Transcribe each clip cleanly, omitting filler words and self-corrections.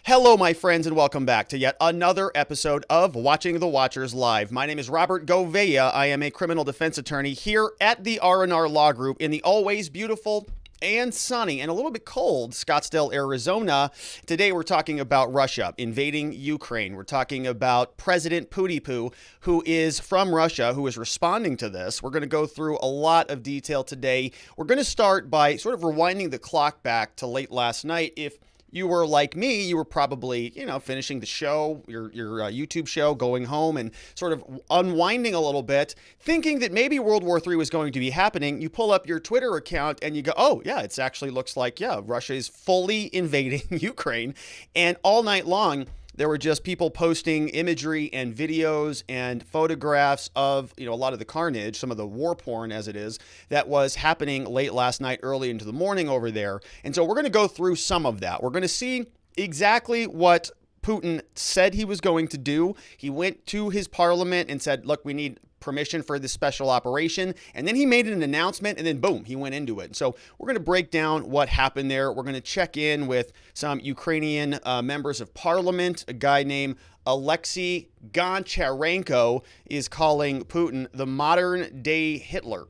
Hello, my friends, and welcome back to yet another episode of Watching the Watchers Live. My name is Robert Gouveia. I am a criminal defense attorney here at the R&R Law Group in the always beautiful and sunny and a little bit cold Scottsdale, Arizona. Today we're talking about Russia invading Ukraine. We're talking about President Putin, who is from Russia, who is responding to this. We're going to go through a lot of detail today. We're going to start by sort of rewinding the clock back to late last night. If you were like me, you were probably, finishing the show, your YouTube show, going home and sort of unwinding a little bit, thinking that maybe World War III was going to be happening. You pull up your Twitter account and you go, oh, yeah, it actually looks like, Russia is fully invading Ukraine. And all night long, there were just people posting imagery and videos and photographs of, a lot of the carnage, some of the war porn as it is, that was happening late last night, early into the morning over there. And so we're going to go through some of that. We're going to see exactly what Putin said he was going to do. He went to his parliament and said, look, we need permission for this special operation. And then he made an announcement and then boom, he went into it. So we're going to break down what happened there. We're going to check in with some Ukrainian members of parliament. A guy named Alexey Goncharenko is calling Putin the modern day Hitler.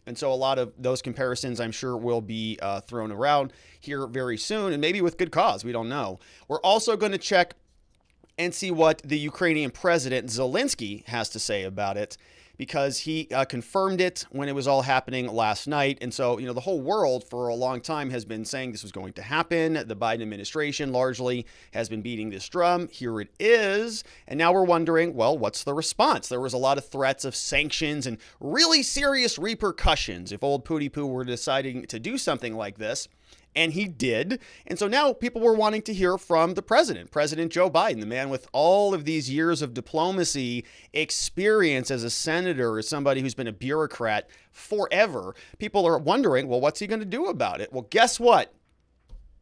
And so a lot of those comparisons, I'm sure, will be thrown around here very soon, and maybe with good cause. We don't know. We're also going to check and see what the Ukrainian President Zelensky has to say about it, because he confirmed it when it was all happening last night. And so, the whole world for a long time has been saying this was going to happen. The Biden administration largely has been beating this drum. Here it is. And now we're wondering, well, what's the response? There was a lot of threats of sanctions and really serious repercussions if old Putin were deciding to do something like this. And he did. And so now people were wanting to hear from the president, President Joe Biden, the man with all of these years of diplomacy experience as a senator, as somebody who's been a bureaucrat forever. People are wondering, well, what's he going to do about it? Well, guess what?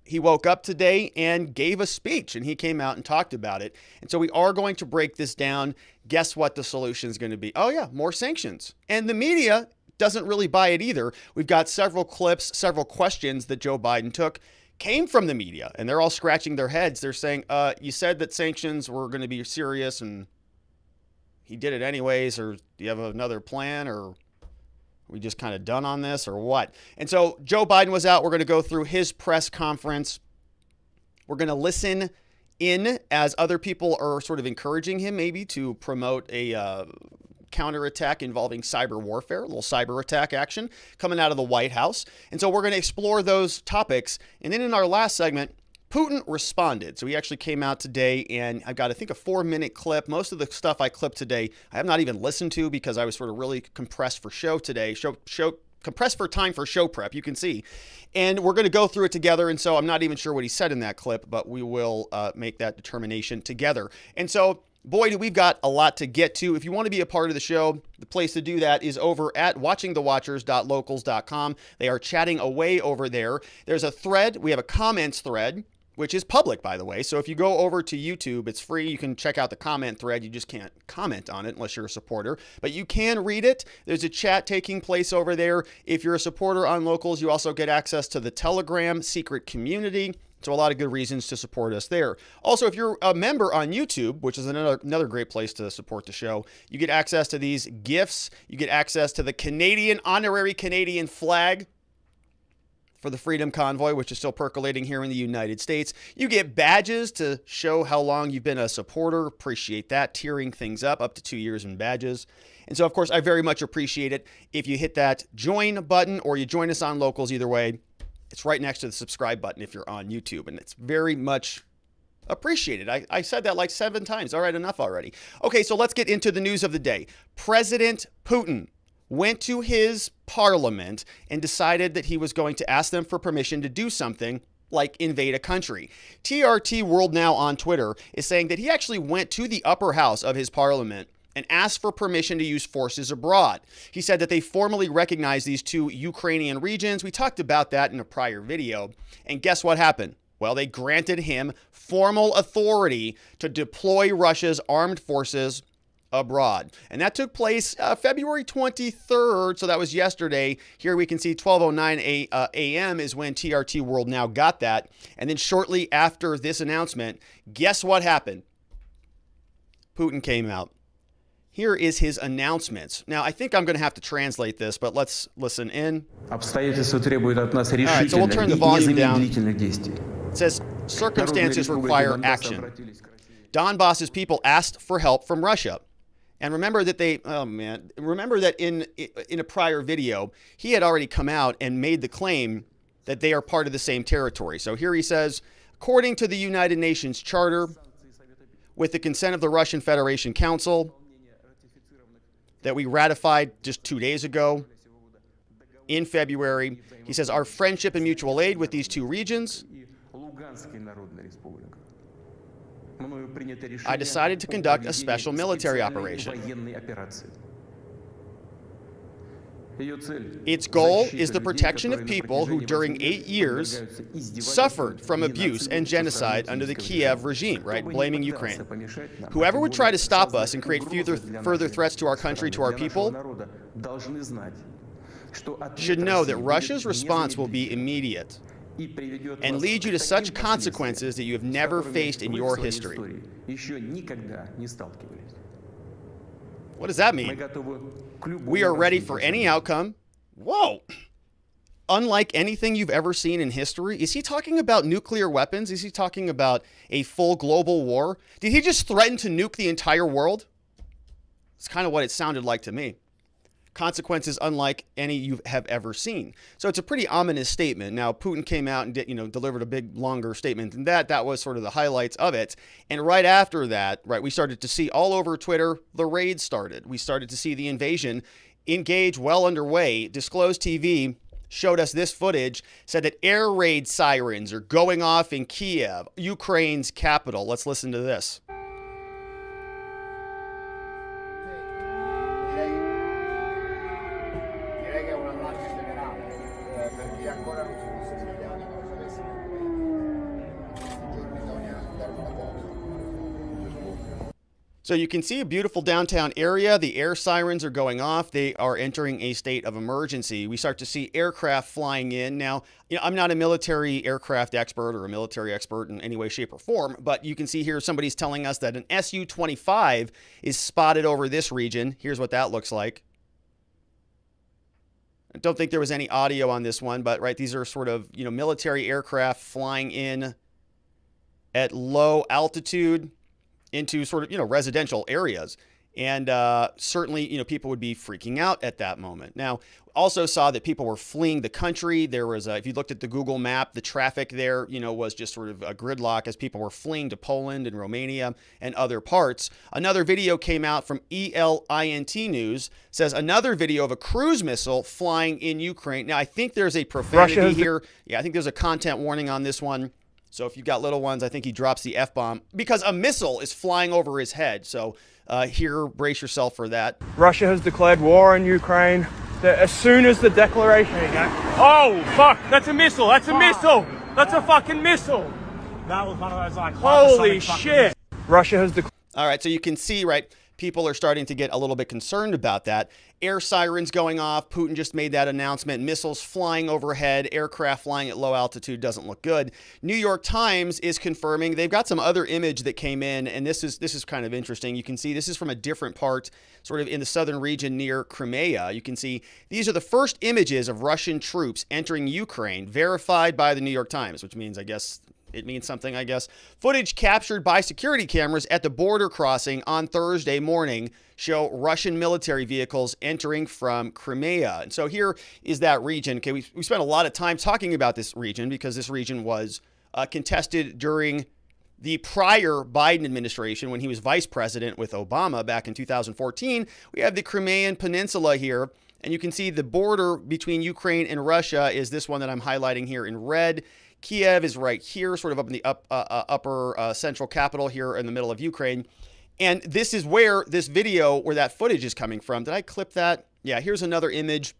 He woke up today and gave a speech, and he came out and talked about it. And so we are going to break this down. Guess what the solution is going to be? Oh, yeah, more sanctions. And the media doesn't really buy it either. We've got several clips, several questions that Joe Biden took came from the media, and they're all scratching their heads. They're saying, you said that sanctions were going to be serious and he did it anyways, or do you have another plan, or are we just kind of done on this, or what? And so Joe Biden was out. We're going to go through his press conference. We're going to listen in as other people are sort of encouraging him maybe to promote a counterattack involving cyber warfare, a little cyber attack action coming out of the White House. And so we're going to explore those topics. And then in our last segment, Putin responded. So he actually came out today, and I've got, I think, a 4-minute clip. Most of the stuff I clipped today, I have not even listened to because I was sort of really compressed for show today. Compressed for time for show prep, you can see. And we're going to go through it together. And so I'm not even sure what he said in that clip, but we will make that determination together. And so, boy, do we've got a lot to get to. If you want to be a part of the show, the place to do that is over at watchingthewatchers.locals.com. They are chatting away over there. There's a thread. We have a comments thread, which is public, by the way. So if you go over to YouTube, it's free. You can check out the comment thread. You just can't comment on it unless you're a supporter, but you can read it. There's a chat taking place over there. If you're a supporter on Locals, you also get access to the Telegram secret community. So a lot of good reasons to support us there. Also, if you're a member on YouTube, which is another great place to support the show, you get access to these gifts. You get access to the honorary Canadian flag for the Freedom Convoy, which is still percolating here in the United States. You get badges to show how long you've been a supporter. Appreciate that. Tiering things up to 2 years in badges. And so, of course, I very much appreciate it if you hit that join button or you join us on Locals. Either way, it's right next to the subscribe button if you're on YouTube, and it's very much appreciated. I said that like 7 times. All right, enough already. Okay, so let's get into the news of the day. President Putin went to his parliament and decided that he was going to ask them for permission to do something like invade a country. TRT World Now on Twitter is saying that he actually went to the upper house of his parliament and asked for permission to use forces abroad. He said that they formally recognize these 2 Ukrainian regions. We talked about that in a prior video. And guess what happened? Well, they granted him formal authority to deploy Russia's armed forces abroad. And that took place February 23rd. So that was yesterday. Here we can see 12:09 a.m. is when TRT World Now got that. And then shortly after this announcement, guess what happened? Putin came out. Here is his announcements. Now, I think I'm going to have to translate this, but let's listen in. All right, so we'll turn the volume down. It says, circumstances require action. Donbass's people asked for help from Russia. And remember that remember that in a prior video, he had already come out and made the claim that they are part of the same territory. So here he says, according to the United Nations Charter, with the consent of the Russian Federation Council, that we ratified just 2 days ago in February. He says, our friendship and mutual aid with these two regions, I decided to conduct a special military operation. Its goal is the protection of people who during 8 years suffered from abuse and genocide under the Kiev regime, right? Blaming Ukraine. Whoever would try to stop us and create further threats to our country, to our people, should know that Russia's response will be immediate and lead you to such consequences that you have never faced in your history. What does that mean? We are ready for any outcome. Whoa. Unlike anything you've ever seen in history. Is he talking about nuclear weapons? Is he talking about a full global war? Did he just threaten to nuke the entire world? It's kind of what it sounded like to me. Consequences unlike any you have ever seen. So it's a pretty ominous statement. Now, Putin came out and delivered a big, longer statement than that. That was sort of the highlights of it. And right after that, right, we started to see all over Twitter, the raid started. We started to see the invasion engage well underway. Disclosed TV showed us this footage, said that air raid sirens are going off in Kiev, Ukraine's capital. Let's listen to this. So you can see a beautiful downtown area. The air sirens are going off. They are entering a state of emergency. We start to see aircraft flying in. Now, I'm not a military aircraft expert or a military expert in any way, shape, or form, but you can see here somebody's telling us that an Su-25 is spotted over this region. Here's what that looks like. I don't think there was any audio on this one, but right, these are sort of, military aircraft flying in at low altitude into sort of, residential areas. And certainly, people would be freaking out at that moment. Now, also saw that people were fleeing the country. There was, if you looked at the Google map, the traffic there, was just sort of a gridlock as people were fleeing to Poland and Romania and other parts. Another video came out from ELINT News, says another video of a cruise missile flying in Ukraine. Now, I think there's a profanity here. Yeah, I think there's a content warning on this one. So if you've got little ones, I think he drops the F-bomb because a missile is flying over his head. So here, brace yourself for that. Russia has declared war on Ukraine. As soon as the declaration... There you go. Oh, fuck! That's a missile! That's a missile! That's a fucking missile! That was one of those, like... Holy shit! Russia has declared... All right, so you can see, right, people are starting to get a little bit concerned about that. Air sirens going off. Putin just made that announcement. Missiles flying overhead. Aircraft flying at low altitude doesn't look good. New York Times is confirming. They've got some other image that came in, and this is kind of interesting. You can see this is from a different part, sort of in the southern region near Crimea. You can see these are the first images of Russian troops entering Ukraine, verified by the New York Times, which means, I guess, it means something, I guess. Footage captured by security cameras at the border crossing on Thursday morning show Russian military vehicles entering from Crimea. And so here is that region. Okay, we spent a lot of time talking about this region because this region was contested during the prior Biden administration when he was vice president with Obama back in 2014. We have the Crimean Peninsula here, and you can see the border between Ukraine and Russia is this one that I'm highlighting here in red. Kiev is right here, sort of up in the upper central capital here in the middle of Ukraine. And this is where this video, where that footage is coming from. Did I clip that? Yeah, here's another image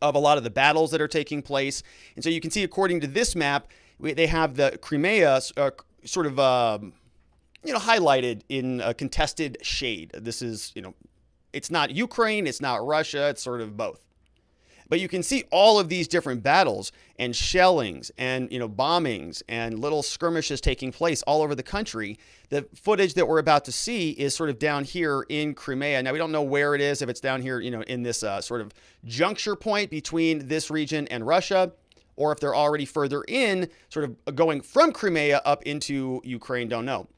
of a lot of the battles that are taking place. And so you can see, according to this map, they have the Crimea sort of highlighted in a contested shade. This is, it's not Ukraine, it's not Russia, it's sort of both. But you can see all of these different battles and shellings and, bombings and little skirmishes taking place all over the country. The footage that we're about to see is sort of down here in Crimea. Now, we don't know where it is, if it's down here, in this sort of juncture point between this region and Russia, or if they're already further in, sort of going from Crimea up into Ukraine, don't know.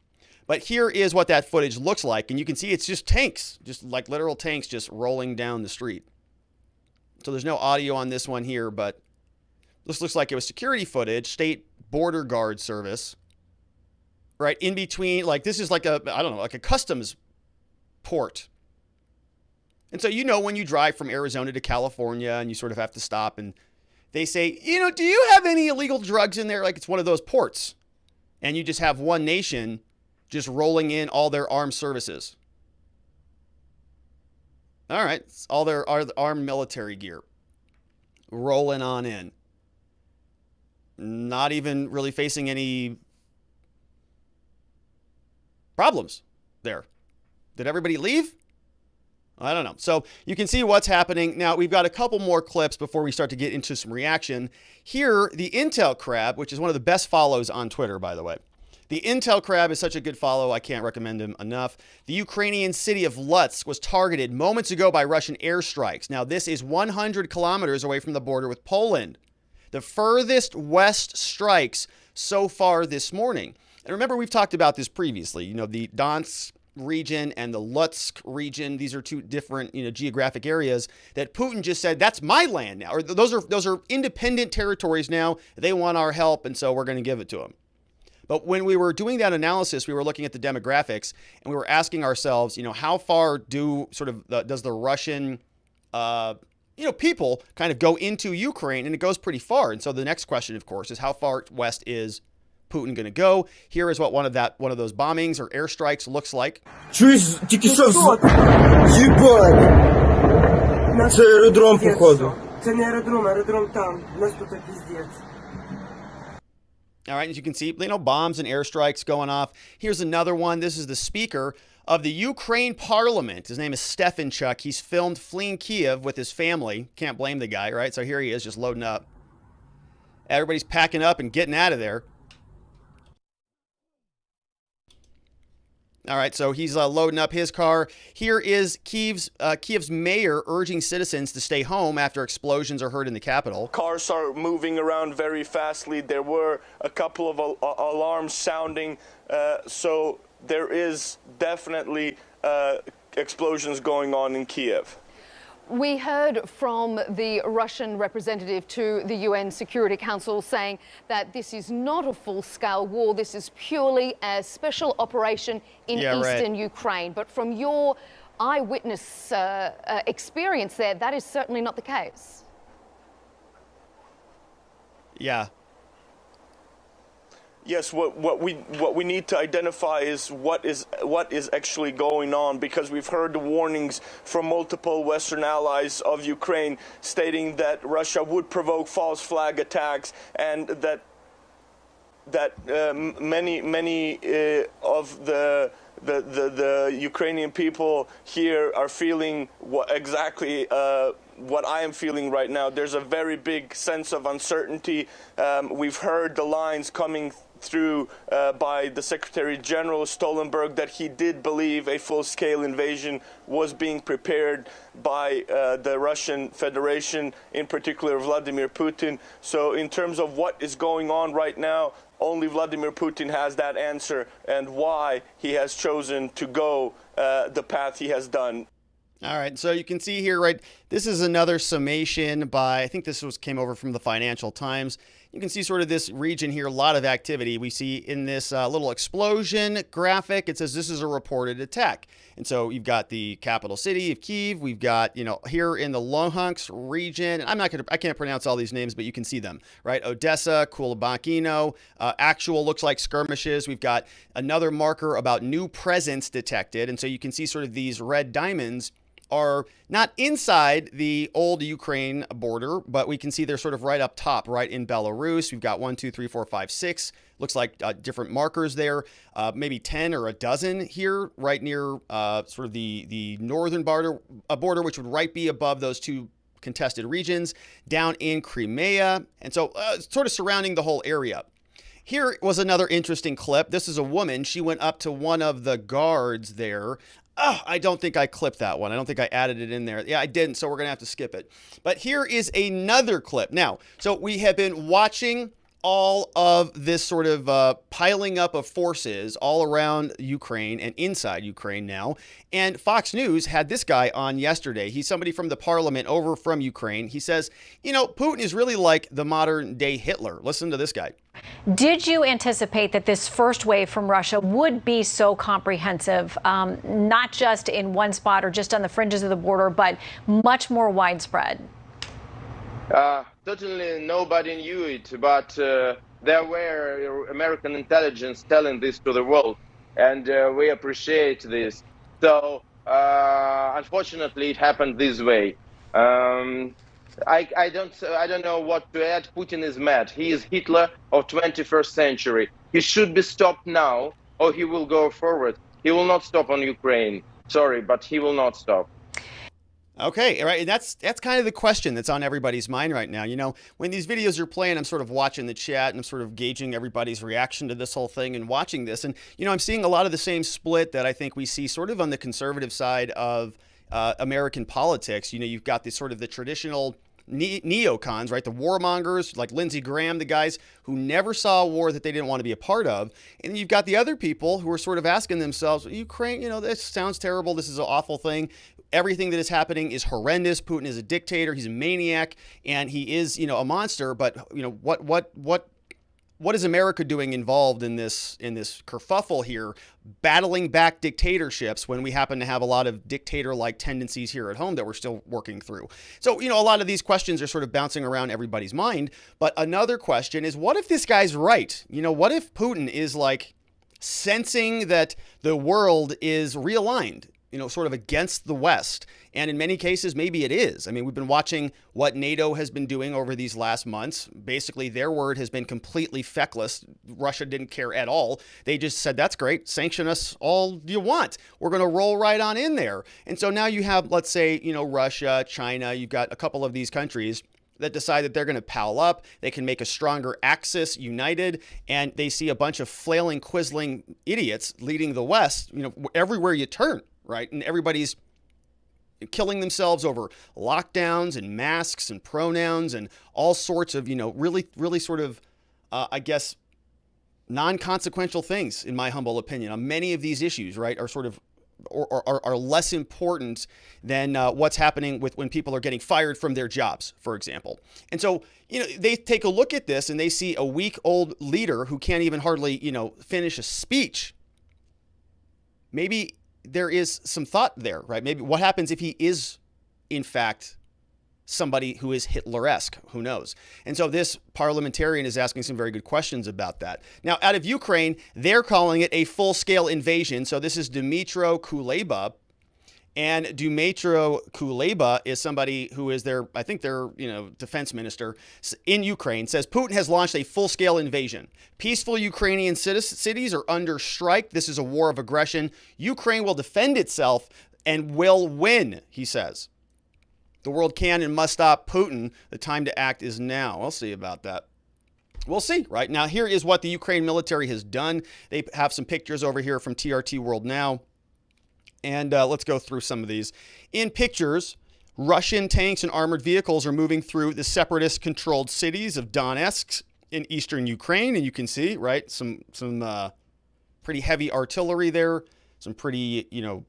But here is what that footage looks like. And you can see it's just tanks, just like literal tanks just rolling down the street. So there's no audio on this one here, but this looks like it was security footage, state border guard service, right? In between, like this is like like a customs port. And so, when you drive from Arizona to California and you sort of have to stop and they say, do you have any illegal drugs in there? Like it's one of those ports. And you just have one nation just rolling in all their armed services. All right, it's all their armed military gear rolling on in. Not even really facing any problems there. Did everybody leave? I don't know. So you can see what's happening. Now, we've got a couple more clips before we start to get into some reaction. Here, the Intel Crab, which is one of the best follows on Twitter, by the way. The Intel Crab is such a good follow, I can't recommend him enough. The Ukrainian city of Lutsk was targeted moments ago by Russian airstrikes. Now, this is 100 kilometers away from the border with Poland. The furthest west strikes so far this morning. And remember, we've talked about this previously. The Donetsk region and the Lutsk region, these are two different, geographic areas that Putin just said, that's my land now. Or those are independent territories now. They want our help, and so we're going to give it to them. But when we were doing that analysis, we were looking at the demographics and we were asking ourselves, how far does the Russian, people kind of go into Ukraine, and it goes pretty far. And so the next question, of course, is how far west is Putin going to go? Here is what one of those bombings or airstrikes looks like. Чуєш, тільки що їбать. Це аеродром, походу. Це не аеродром, аеродром там. У нас тут пиздец. All right, as you can see, bombs and airstrikes going off. Here's another one. This is the speaker of the Ukraine Parliament. His name is Stefanchuk. He's filmed fleeing Kiev with his family. Can't blame the guy, right? So here he is just loading up. Everybody's packing up and getting out of there. All right, so he's loading up his car. Here is Kiev's mayor urging citizens to stay home after explosions are heard in the capital. Cars are moving around very fastly. There were a couple of alarms sounding, so there is definitely explosions going on in Kiev. We heard from the Russian representative to the UN Security Council saying that this is not a full-scale war. This is purely a special operation in eastern Ukraine. But from your eyewitness experience there, that is certainly not the case. Yeah. Yes, what we need to identify is what is actually going on, because we've heard the warnings from multiple Western allies of Ukraine stating that Russia would provoke false flag attacks, and that many of the Ukrainian people here are feeling exactly what I am feeling right now. There's a very big sense of uncertainty. We've heard the lines coming through by the Secretary General Stoltenberg that he did believe a full-scale invasion was being prepared by the Russian Federation, in particular Vladimir Putin. So in terms of what is going on right now, only Vladimir Putin has that answer, and why he has chosen to go the path he has done. All right, so you can see here, right, this is another summation by, I think this came over from the Financial Times. You can see sort of this region here, a lot of activity. We see in this little explosion graphic, it says this is a reported attack. And so you've got the capital city of Kiev. We've got, here in the Luhansk region, and I can't pronounce all these names, but you can see them, right? Odessa, Kulabakino, actual looks like skirmishes. We've got another marker about new presence detected. And so you can see sort of these red diamonds are not inside the old Ukraine border, but we can see they're sort of right up top, right in Belarus. We've got 1, 2, 3, 4, 5, 6. Looks like different markers there, maybe 10 or a dozen here, right near sort of the northern border, which would right be above those two contested regions, down in Crimea, and so sort of surrounding the whole area. Here was another interesting clip. This is a woman. She went up to one of the guards there. Oh, I don't think I clipped that one. I don't think I added it in there. Yeah, I didn't, so we're going to have to skip it. But here is another clip. Now, so we have been watching all of this sort of piling up of forces all around Ukraine and inside Ukraine now. And Fox News had this guy on yesterday. He's somebody from the parliament over from Ukraine. He says, you know, Putin is really like the modern day Hitler. Listen to this guy. Did you anticipate that this first wave from Russia would be so comprehensive, not just in one spot or just on the fringes of the border, but much more widespread? Totally nobody knew it, but there were American intelligence telling this to the world, and we appreciate this. So unfortunately, it happened this way. I don't know what to add. Putin is mad. He is Hitler of 21st century. He should be stopped now, or he will go forward. He will not stop on Ukraine. Sorry, but he will not stop. Okay, right, and that's kind of the question that's on everybody's mind right now. You know, when these videos are playing, I'm sort of watching the chat and I'm sort of gauging everybody's reaction to this whole thing and watching this. And, you know, I'm seeing a lot of the same split that I think we see sort of on the conservative side of American politics. You know, you've got this sort of the traditional neocons, right? The warmongers like Lindsey Graham, the guys who never saw a war that they didn't want to be a part of. And then you've got the other people who are sort of asking themselves, Ukraine, you know, this sounds terrible. This is an awful thing. Everything that is happening is horrendous. Putin is a dictator. He's a maniac, and he is, you know, a monster. But, you know, what is America doing involved in this kerfuffle here, battling back dictatorships when we happen to have a lot of dictator-like tendencies here at home that we're still working through? So, you know, a lot of these questions are sort of bouncing around everybody's mind. But another question is, what if this guy's right? You know, what if Putin is like sensing that the world is realigned, you know, sort of against the West? And in many cases, maybe it is. I mean, we've been watching what NATO has been doing over these last months. Basically, their word has been completely feckless. Russia didn't care at all. They just said, that's great. Sanction us all you want. We're going to roll right on in there. And so now you have, let's say, you know, Russia, China, you've got a couple of these countries that decide that they're going to pal up. They can make a stronger axis united, and they see a bunch of flailing, quisling idiots leading the West, you know, everywhere you turn, right? And everybody's killing themselves over lockdowns and masks and pronouns and all sorts of, you know, really, really sort of, I guess, non-consequential things, in my humble opinion, on many of these issues, right, are sort of, or are less important than what's happening with when people are getting fired from their jobs, for example. And so, you know, they take a look at this and they see a weak old leader who can't even hardly, you know, finish a speech. Maybe there is some thought there, right? Maybe what happens if he is, in fact, somebody who is Hitler-esque? Who knows? And so this parliamentarian is asking some very good questions about that. Now, out of Ukraine, they're calling it a full-scale invasion. So this is Dmytro Kuleba. And Dmytro Kuleba is somebody who is their, I think their, you know, defense minister in Ukraine, says Putin has launched a full-scale invasion. Peaceful Ukrainian cities are under strike. This is a war of aggression. Ukraine will defend itself and will win, he says. The world can and must stop Putin. The time to act is now. We'll see about that. We'll see. Right now, here is what the Ukraine military has done. They have some pictures over here from TRT World Now. And let's go through some of these. In pictures, Russian tanks and armored vehicles are moving through the separatist-controlled cities of Donetsk in eastern Ukraine. And you can see, right, some pretty heavy artillery there, some pretty, you know,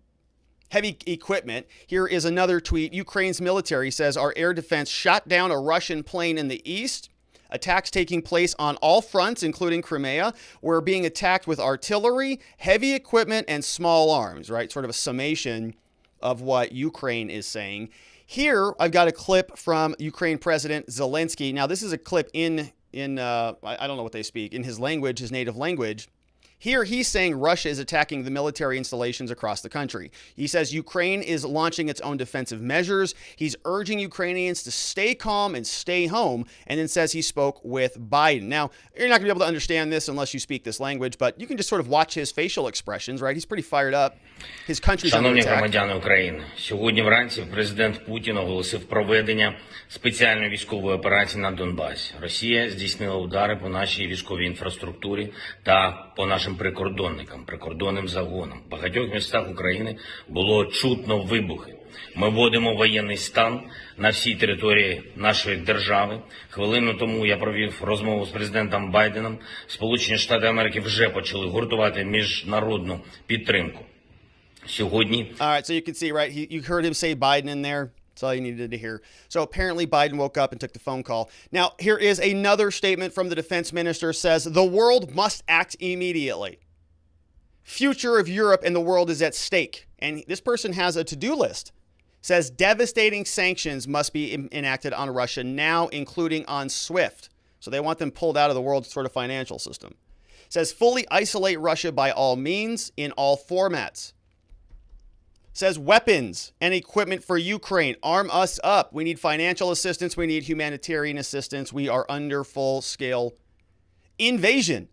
heavy equipment. Here is another tweet. Ukraine's military says our air defense shot down a Russian plane in the east. Attacks taking place on all fronts, including Crimea. We're being attacked with artillery, heavy equipment, and small arms, right? Sort of a summation of what Ukraine is saying. Here, I've got a clip from Ukraine President Zelensky. Now, this is a clip in I don't know what they speak, in his language, his native language. Here, he's saying Russia is attacking the military installations across the country. He says Ukraine is launching its own defensive measures. He's urging Ukrainians to stay calm and stay home, and then says he spoke with Biden. Now, you're not going to be able to understand this unless you speak this language, but you can just sort of watch his facial expressions, right? He's pretty fired up. His country's under Шановні attack. громадяни України, сьогодні вранці президент Путін оголосив проведення спеціальної військової операції на Донбасі. Росія здійснила удари по нашій військовій інфраструктурі та по нашим прикордонникам, прикордонним загонам. В багатьох містах України було чутно вибухи. Ми вводимо воєнний стан на всій території нашої держави. Хвилину тому я провів розмову з президентом Байденом. Сполучені Штати Америки вже почали гуртувати міжнародну підтримку. Сьогодні. All right, so you can see, right, you heard him say Biden in there. That's all you needed to hear. So apparently Biden woke up and took the phone call. Now, here is another statement from the defense minister, says the world must act immediately. Future of Europe and the world is at stake. And this person has a to-do list. Says devastating sanctions must be enacted on Russia now, including on SWIFT. So they want them pulled out of the world's sort of financial system. Says fully isolate Russia by all means in all formats. Says weapons and equipment for Ukraine. Arm us up. We need financial assistance. We need humanitarian assistance. We are under full-scale invasion.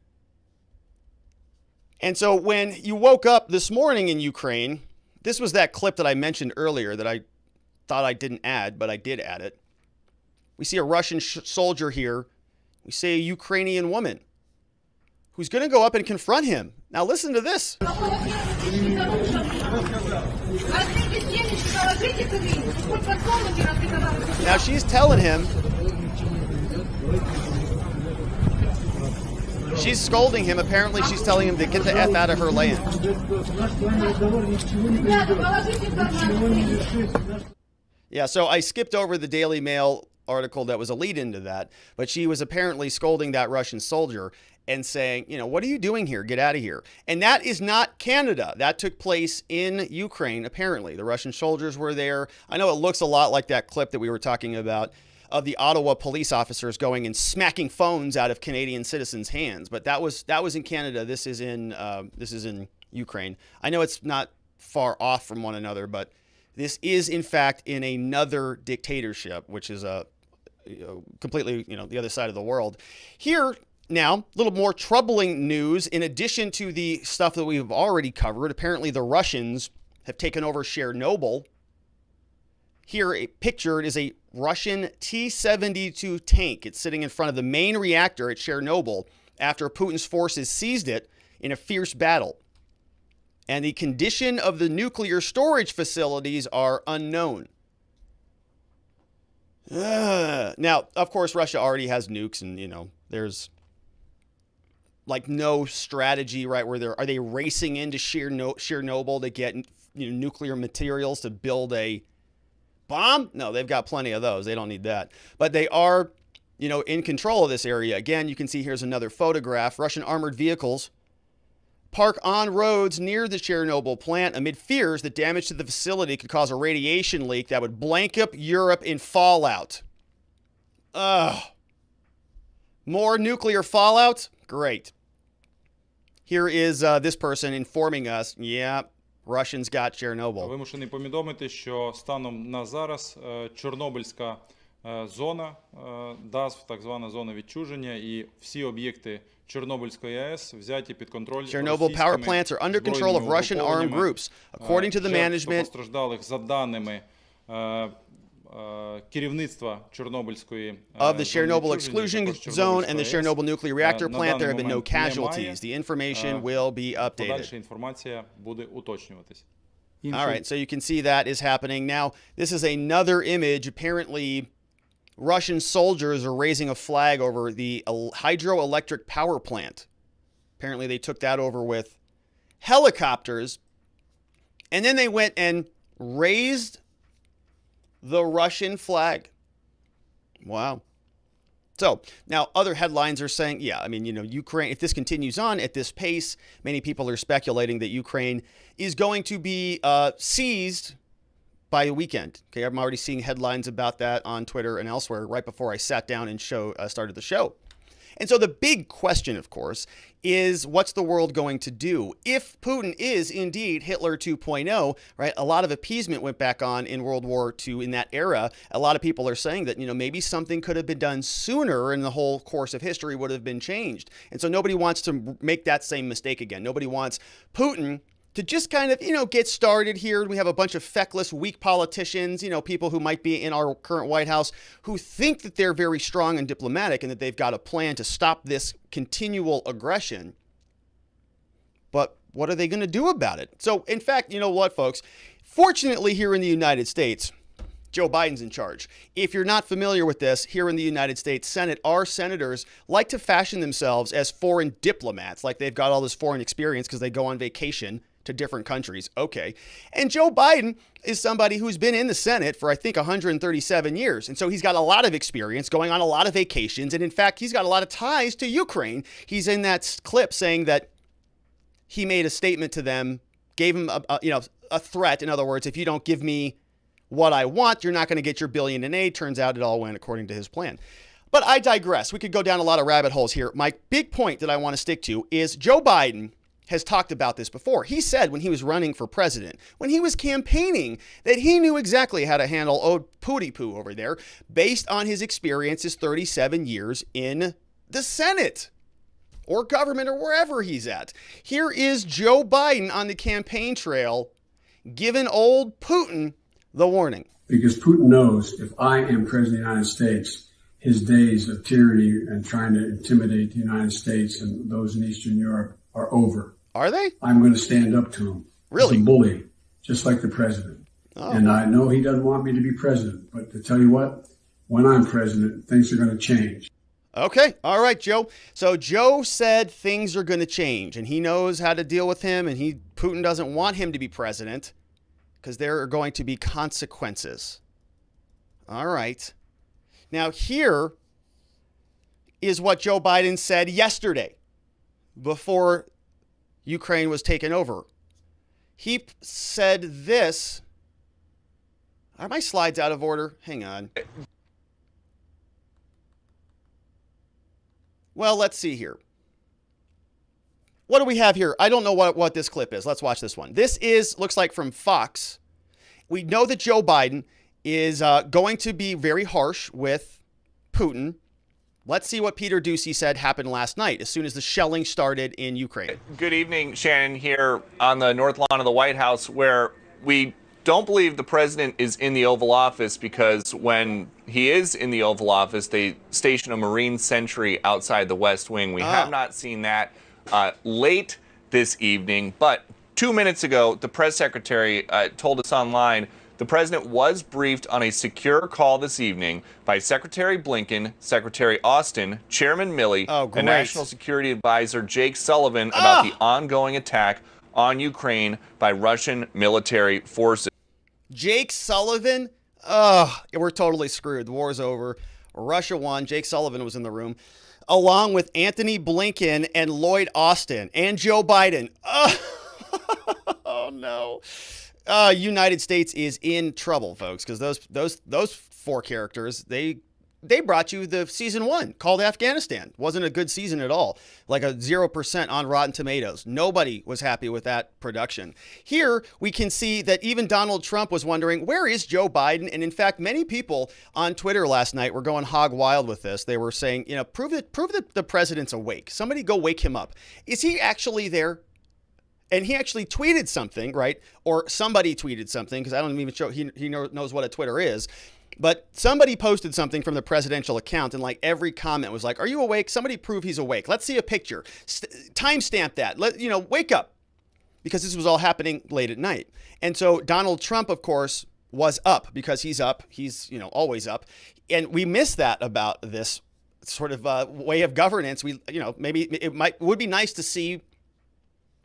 And so when you woke up this morning in Ukraine, this was that clip that I mentioned earlier that I thought I didn't add, but I did add it. We see a Russian soldier here. We see a Ukrainian woman who's going to go up and confront him. Now listen to this. Now she's telling him, she's scolding him. Apparently she's telling him to get the F out of her land. Yeah, so I skipped over the Daily Mail article that was a lead into that, but she was apparently scolding that Russian soldier and saying, you know, what are you doing here? Get out of here. And that is not Canada. That took place in Ukraine, apparently. The Russian soldiers were there. I know it looks a lot like that clip that we were talking about of the Ottawa police officers going and smacking phones out of Canadian citizens' hands. But that was in Canada. This is in Ukraine. I know it's not far off from one another, but this is, in fact, in another dictatorship, which is completely, the other side of the world. Here, now, a little more troubling news. In addition to the stuff that we've already covered, apparently the Russians have taken over Chernobyl. Here, pictured is a Russian T-72 tank. It's sitting in front of the main reactor at Chernobyl after Putin's forces seized it in a fierce battle. And the condition of the nuclear storage facilities are unknown. Now, of course, Russia already has nukes, and, there's like no strategy, right? Are they racing into Chernobyl to get nuclear materials to build a bomb? No, they've got plenty of those. They don't need that. But they are, in control of this area. Again, you can see here's another photograph. Russian armored vehicles park on roads near the Chernobyl plant amid fears that damage to the facility could cause a radiation leak that would blanket Europe in fallout. More nuclear fallout? Great. Here is this person informing us, Russians got Chernobyl. Вимушений повідомити, що станом на зараз Чорнобильська зона, ДАЗ, так звана зона відчуження, і всі об'єкти Чорнобильської АЕС взяті під контроль Chernobyl power plants are under control of Russian armed groups. According to the management, постраждалих за даними керівництва Чорнобильської of the Chernobyl exclusion zone and the Chernobyl nuclear reactor plant, there have been no casualties. The information will be updated. Подальша інформація буде уточнюватись. All right, so you can see that is happening. Now, this is another image. Apparently, Russian soldiers are raising a flag over the hydroelectric power plant. Apparently, they took that over with helicopters. And then they went and raised the Russian flag. Wow. So now other headlines are saying, Ukraine, if this continues on at this pace, many people are speculating that Ukraine is going to be seized by the weekend. Okay, I'm already seeing headlines about that on Twitter and elsewhere right before I sat down and started the show. And so the big question, of course, is what's the world going to do? If Putin is indeed Hitler 2.0, right? A lot of appeasement went back on in World War II in that era. A lot of people are saying that, maybe something could have been done sooner and the whole course of history would have been changed. And so nobody wants to make that same mistake again. Nobody wants Putin to just kind of, get started here. We have a bunch of feckless, weak politicians, people who might be in our current White House who think that they're very strong and diplomatic and that they've got a plan to stop this continual aggression. But what are they going to do about it? So, in fact, you know what, folks? Fortunately, here in the United States, Joe Biden's in charge. If you're not familiar with this, here in the United States Senate, our senators like to fashion themselves as foreign diplomats, like they've got all this foreign experience because they go on vacation to different countries. Okay. And Joe Biden is somebody who's been in the Senate for, I think, 137 years. And so he's got a lot of experience going on a lot of vacations. And in fact, he's got a lot of ties to Ukraine. He's in that clip saying that he made a statement to them, gave him a threat. In other words, if you don't give me what I want, you're not going to get your billion in aid. Turns out it all went according to his plan. But I digress. We could go down a lot of rabbit holes here. My big point that I want to stick to is Joe Biden has talked about this before. He said when he was running for president, when he was campaigning, that he knew exactly how to handle old Pooty Poo over there based on his experience, his 37 years in the Senate or government or wherever he's at. Here is Joe Biden on the campaign trail giving old Putin the warning. Because Putin knows if I am president of the United States, his days of tyranny and trying to intimidate the United States and those in Eastern Europe are over. Are they? I'm going to stand up to him. Really? He's a bully, just like the president. Oh. And I know he doesn't want me to be president, but to tell you what, when I'm president, things are going to change. Okay. All right, Joe. So Joe said things are going to change, and he knows how to deal with him, and Putin doesn't want him to be president because there are going to be consequences. All right. Now, here is what Joe Biden said yesterday before Ukraine was taken over. He said this. Are my slides out of order? Hang on. Well, let's see here. What do we have here? I don't know what this clip is. Let's watch this one. This looks like from Fox. We know that Joe Biden is going to be very harsh with Putin. Let's see what Peter Doocy said happened last night as soon as the shelling started in Ukraine. Good evening, Shannon, here on the North Lawn of the White House, where we don't believe the president is in the Oval Office because when he is in the Oval Office, they station a Marine sentry outside the West Wing. We have not seen that late this evening, but 2 minutes ago, the press secretary told us online the president was briefed on a secure call this evening by Secretary Blinken, Secretary Austin, Chairman Milley, and National Security Advisor Jake Sullivan about the ongoing attack on Ukraine by Russian military forces. Jake Sullivan? We're totally screwed. The war's over. Russia won. Jake Sullivan was in the room, along with Anthony Blinken and Lloyd Austin and Joe Biden. Oh no. United States is in trouble, folks, because those four characters, they brought you the season 1 called Afghanistan. Wasn't a good season at all. Like a 0% on Rotten Tomatoes. Nobody was happy with that production. Here we can see that even Donald Trump was wondering, where is Joe Biden? And in fact, many people on Twitter last night were going hog wild with this. They were saying, prove that the president's awake. Somebody go wake him up. Is he actually there? And he actually tweeted something, right? Or somebody tweeted something, because I don't even show he knows what a Twitter is. But somebody posted something from the presidential account, and like every comment was like, "Are you awake? Somebody prove he's awake. Let's see a picture. Timestamp that. Wake up," because this was all happening late at night. And so Donald Trump, of course, was up because he's up. He's always up, and we miss that about this sort of way of governance. Maybe it would be nice to see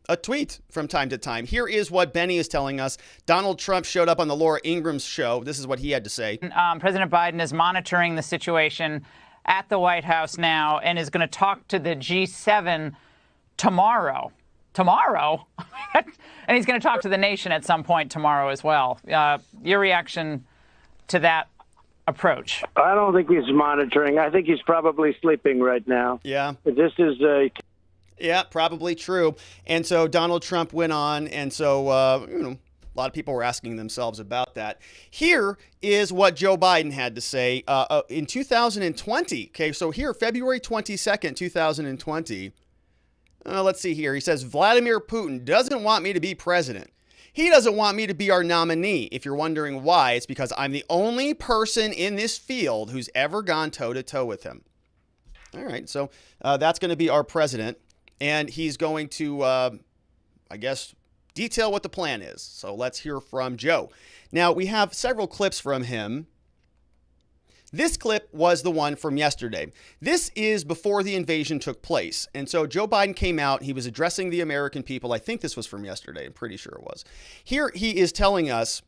a tweet from time to time. Here is what Benny is telling us. Donald Trump showed up on the Laura Ingraham's show. This is what he had to say. President Biden is monitoring the situation at the White House now and is going to talk to the G7 tomorrow. Tomorrow? And he's going to talk to the nation at some point tomorrow as well. Your reaction to that approach? I don't think he's monitoring. I think he's probably sleeping right now. Yeah. This is a... Yeah, probably true. And so Donald Trump went on, and so a lot of people were asking themselves about that. Here is what Joe Biden had to say in 2020. Okay, so here, February 22nd, 2020. Let's see here. He says, Vladimir Putin doesn't want me to be president. He doesn't want me to be our nominee. If you're wondering why, it's because I'm the only person in this field who's ever gone toe-to-toe with him. All right, so that's going to be our president. And he's going to, I guess, detail what the plan is. So let's hear from Joe. Now, we have several clips from him. This clip was the one from yesterday. This is before the invasion took place. And so Joe Biden came out. He was addressing the American people. I think this was from yesterday. I'm pretty sure it was. Here he is telling us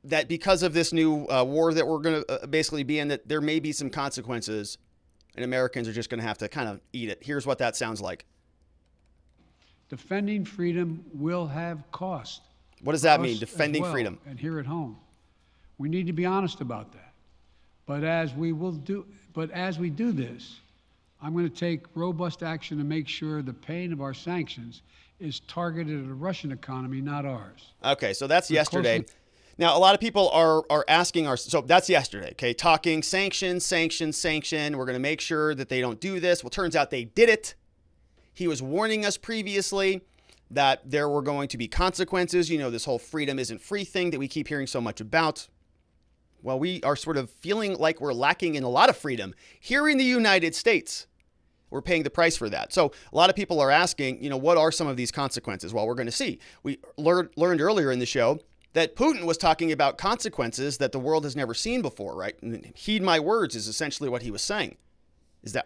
that because of this new war that we're going to basically be in, that there may be some consequences and Americans are just going to have to kind of eat it. Here's what that sounds like. Defending freedom will have cost. What does that mean, defending freedom? And here at home, we need to be honest about that. But as we do this, I'm going to take robust action to make sure the pain of our sanctions is targeted at the Russian economy, not ours. Okay, so that's yesterday. Now, a lot of people are asking so that's yesterday, okay? Talking sanctions. We're going to make sure that they don't do this. Well, turns out they did it. He was warning us previously that there were going to be consequences. You know, this whole freedom isn't free thing that we keep hearing so much about. Well, we are sort of feeling like we're lacking in a lot of freedom here in the United States. We're paying the price for that. So a lot of people are asking, what are some of these consequences? Well, we're going to see. We learned earlier in the show that Putin was talking about consequences that the world has never seen before, right? And heed my words is essentially what he was saying.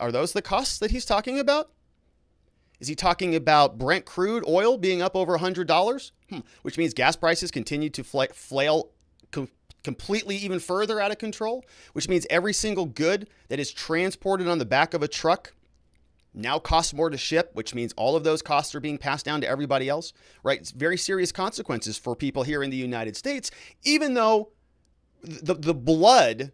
Are those the costs that he's talking about? Is he talking about Brent crude oil being up over $100? Which means gas prices continue to flail completely even further out of control, which means every single good that is transported on the back of a truck now costs more to ship, which means all of those costs are being passed down to everybody else, right? It's very serious consequences for people here in the United States, even though the blood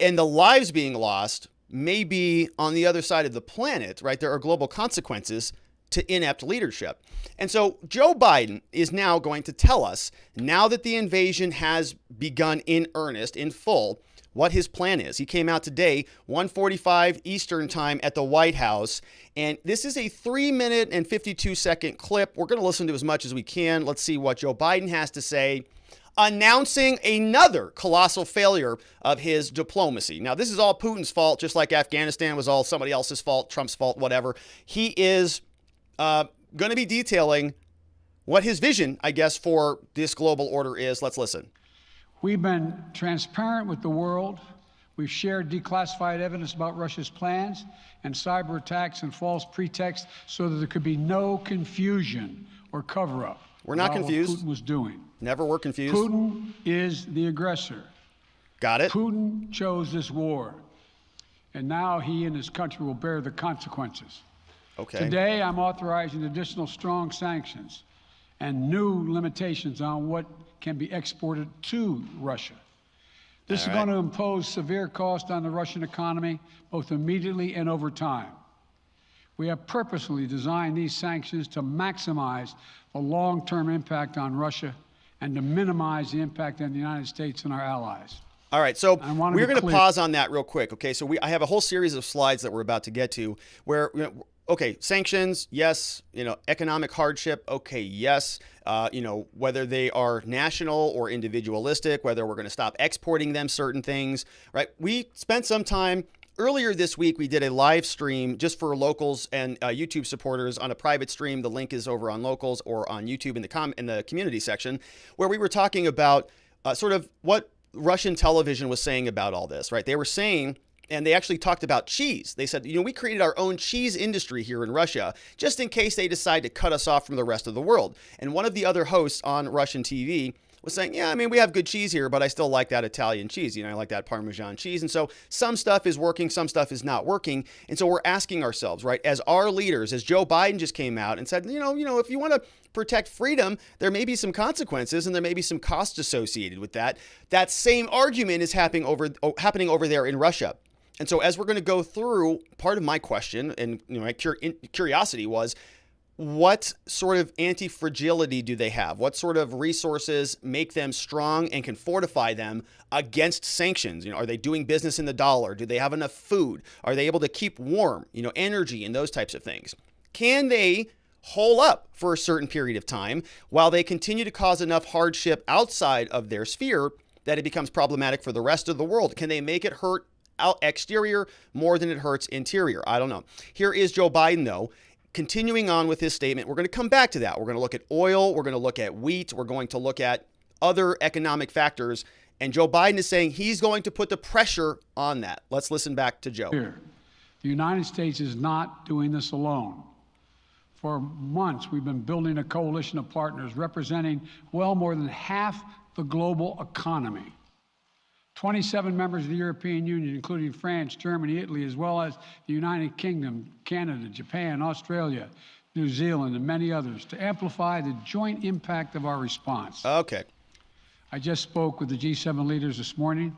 and the lives being lost may be on the other side of the planet, right? There are global consequences to inept leadership. And so Joe Biden is now going to tell us, now that the invasion has begun in earnest, in full, what his plan is. He came out today, 1:45 Eastern time at the White House. And this is a 3-minute and 52-second clip. We're going to listen to as much as we can. Let's see what Joe Biden has to say, announcing another colossal failure of his diplomacy. Now, this is all Putin's fault, just like Afghanistan was all somebody else's fault, Trump's fault, whatever. He is going to be detailing what his vision, I guess, for this global order is. Let's listen. We've been transparent with the world. We've shared declassified evidence about Russia's plans and cyber attacks and false pretexts so that there could be no confusion or cover-up. We're not confused. What Putin was doing. Never were confused. Putin is the aggressor. Got it. Putin chose this war, and now he and his country will bear the consequences. Okay. Today, I'm authorizing additional strong sanctions and new limitations on what can be exported to Russia. This is going to impose severe cost on the Russian economy, both immediately and over time. We have purposely designed these sanctions to maximize the long-term impact on Russia and to minimize the impact on the United States and our allies. All right, so we're going to pause on that real quick, okay? So I have a whole series of slides that we're about to get to where, okay, sanctions, yes. Economic hardship, okay, yes. Whether they are national or individualistic, whether we're going to stop exporting them certain things, right? We spent some time earlier this week. We did a live stream just for locals and YouTube supporters on a private stream. The link is over on locals or on YouTube in the community section, where we were talking about sort of what Russian television was saying about all this, right? They were saying, and they actually talked about cheese. They said, we created our own cheese industry here in Russia, just in case they decide to cut us off from the rest of the world. And one of the other hosts on Russian TV was saying, yeah, we have good cheese here, but I still like that Italian cheese. I like that Parmesan cheese. And so some stuff is working, some stuff is not working. And so we're asking ourselves, right, as our leaders, as Joe Biden just came out and said, if you want to protect freedom, there may be some consequences and there may be some costs associated with that. That same argument is happening over there in Russia. And so as we're going to go through, part of my question and my curiosity was, what sort of anti-fragility do they have? What sort of resources make them strong and can fortify them against sanctions? Are they doing business in the dollar? Do they have enough food? Are they able to keep warm, energy and those types of things? Can they hole up for a certain period of time while they continue to cause enough hardship outside of their sphere that it becomes problematic for the rest of the world? Can they make it hurt out exterior more than it hurts interior? I don't know. Here is Joe Biden, though, continuing on with his statement. We're going to come back to that. We're going to look at oil. We're going to look at wheat. We're going to look at other economic factors. And Joe Biden is saying he's going to put the pressure on that. Let's listen back to Joe. The United States is not doing this alone. For months, we've been building a coalition of partners representing well more than half the global economy. 27 members of the European Union, including France, Germany, Italy, as well as the United Kingdom, Canada, Japan, Australia, New Zealand, and many others, to amplify the joint impact of our response. Okay. I just spoke with the G7 leaders this morning,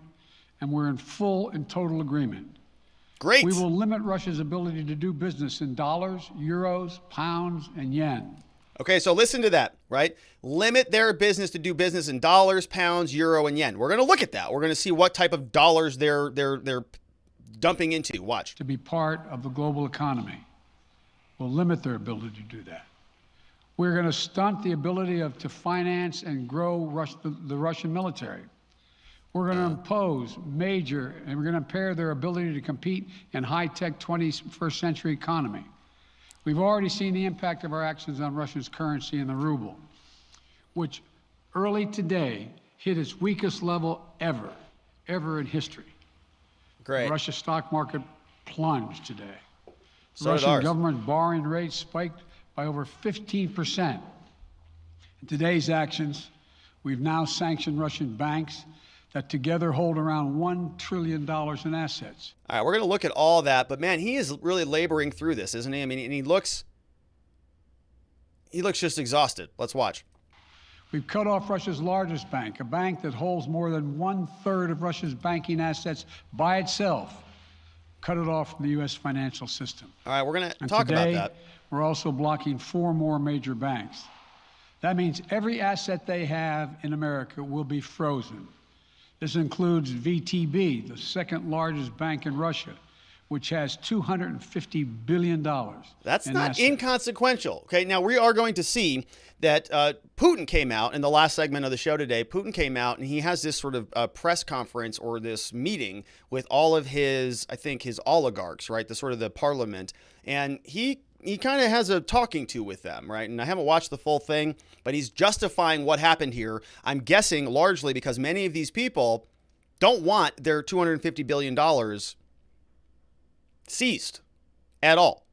and we're in full and total agreement. Great. We will limit Russia's ability to do business in dollars, euros, pounds, and yen. Okay, so listen to that, right? Limit their business to do business in dollars, pounds, euro, and yen. We're going to look at that. We're going to see what type of dollars they're dumping into. Watch. To be part of the global economy. We'll limit their ability to do that. We're going to stunt the ability to finance and grow the Russian military. We're going to impose and we're going to impair their ability to compete in high-tech 21st century economy. We've already seen the impact of our actions on Russia's currency and the ruble, which early today hit its weakest level ever in history. Great. The Russia stock market plunged today. The So did Russian ours. government borrowing rates spiked by over 15%. In today's actions, we've now sanctioned Russian banks that together hold around $1 trillion in assets. All right, we're going to look at all that, but man, he is really laboring through this, isn't he? I mean, and he looks just exhausted. Let's watch. We've cut off Russia's largest bank, a bank that holds more than 1/3 of Russia's banking assets by itself. Cut it off from the U.S. financial system. All right, we're going to talk about that. We're also blocking 4 more major banks. That means every asset they have in America will be frozen. This includes VTB, the second largest bank in Russia, which has $250 billion. That's not inconsequential. Okay, now we are going to see that Putin came out in the last segment of the show today. Putin came out and he has this sort of press conference or this meeting with all of his, I think, his oligarchs, right? The sort of the parliament. And he kind of has a talking to with them, right? And I haven't watched the full thing, but he's justifying what happened here. I'm guessing largely because many of these people don't want their $250 billion seized at all.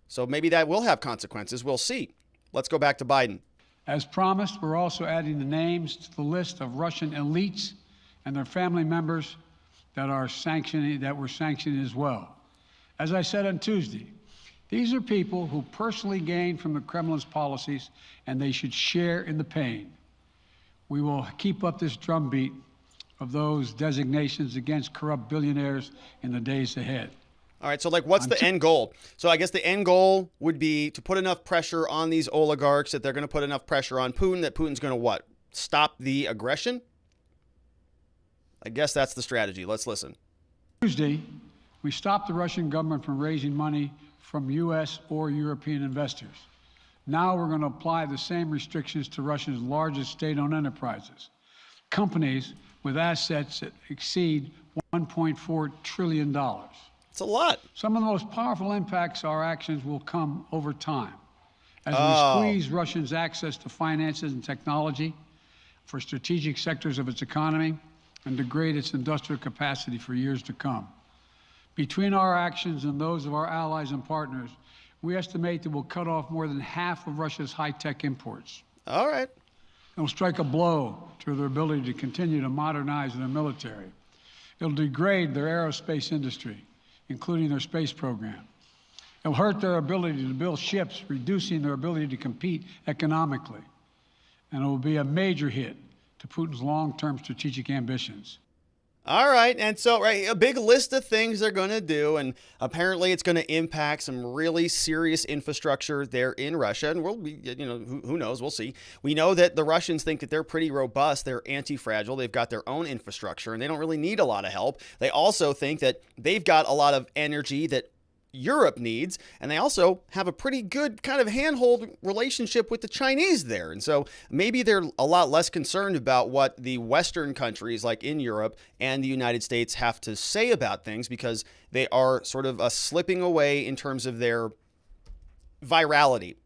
So maybe that will have consequences. We'll see. Let's go back to Biden. As promised, we're also adding the names to the list of Russian elites and their family members that were sanctioned as well. As I said on Tuesday, these are people who personally gain from the Kremlin's policies, and they should share in the pain. We will keep up this drumbeat of those designations against corrupt billionaires in the days ahead. All right, so what's the end goal? So I guess the end goal would be to put enough pressure on these oligarchs that they're going to put enough pressure on Putin that Putin's going to what? Stop the aggression? I guess that's the strategy. Let's listen. Tuesday, we stopped the Russian government from raising money from U.S. or European investors. Now we're going to apply the same restrictions to Russia's largest state-owned enterprises, companies with assets that exceed $1.4 trillion. It's a lot. Some of the most powerful impacts of our actions will come over time as we squeeze Russians' access to finances and technology for strategic sectors of its economy and degrade its industrial capacity for years to come. Between our actions and those of our allies and partners, we estimate that we'll cut off more than half of Russia's high-tech imports. All right. It'll strike a blow to their ability to continue to modernize their military. It'll degrade their aerospace industry, including their space program. It'll hurt their ability to build ships, reducing their ability to compete economically. And it will be a major hit to Putin's long-term strategic ambitions. All right, and so a big list of things they're going to do, and apparently it's going to impact some really serious infrastructure there in Russia, and who knows? We'll see. We know that the Russians think that they're pretty robust, they're anti-fragile, they've got their own infrastructure, and they don't really need a lot of help. They also think that they've got a lot of energy that Europe needs, and they also have a pretty good kind of handhold relationship with the Chinese there. And so maybe they're a lot less concerned about what the Western countries like in Europe and the United States have to say about things, because they are sort of slipping away in terms of their virality.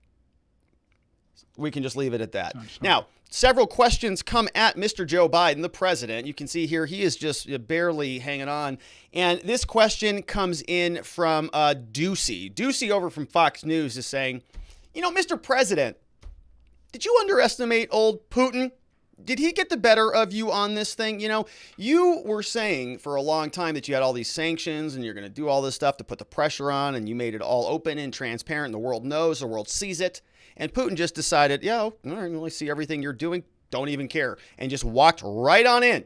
We can just leave it at that. Now, several questions come at Mr. Joe Biden, the president. You can see here he is just barely hanging on. And this question comes in from Ducey. Ducey over from Fox News is saying, Mr. President, did you underestimate old Putin? Did he get the better of you on this thing? You were saying for a long time that you had all these sanctions and you're going to do all this stuff to put the pressure on, and you made it all open and transparent. The world knows, the world sees it. And Putin just decided, I really see everything you're doing, don't even care, and just walked right on in.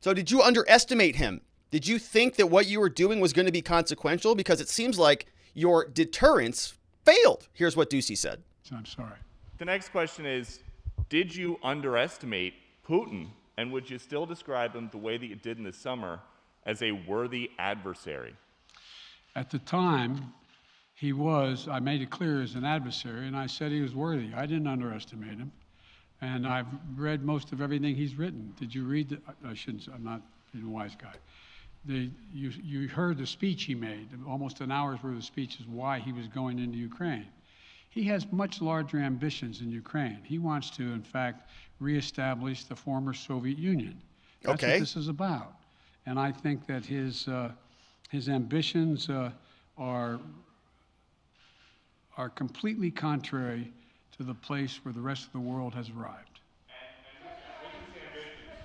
So did you underestimate him? Did you think that what you were doing was going to be consequential? Because it seems like your deterrence failed. Here's what Ducey said. I'm sorry. The next question is, did you underestimate Putin? And would you still describe him the way that you did in the summer as a worthy adversary? At the time, I made it clear as an adversary, and I said he was worthy. I didn't underestimate him. And I've read most of everything he's written. Did you read I'm not a wise guy. You heard the speech he made, almost an hour's worth of speeches, why he was going into Ukraine. He has much larger ambitions in Ukraine. He wants to, in fact, reestablish the former Soviet Union. That's what this is about. And I think that his ambitions are completely contrary to the place where the rest of the world has arrived.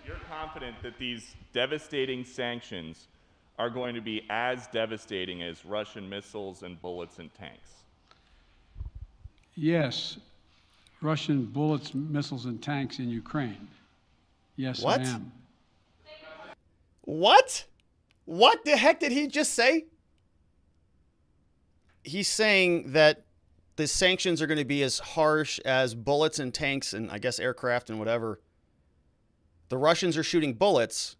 You're confident that these devastating sanctions are going to be as devastating as Russian missiles and bullets and tanks? Yes, Russian bullets, missiles, and tanks in Ukraine. Yes, what? I am. What? What the heck did he just say? He's saying that the sanctions are going to be as harsh as bullets and tanks and I guess aircraft and whatever. The Russians are shooting bullets.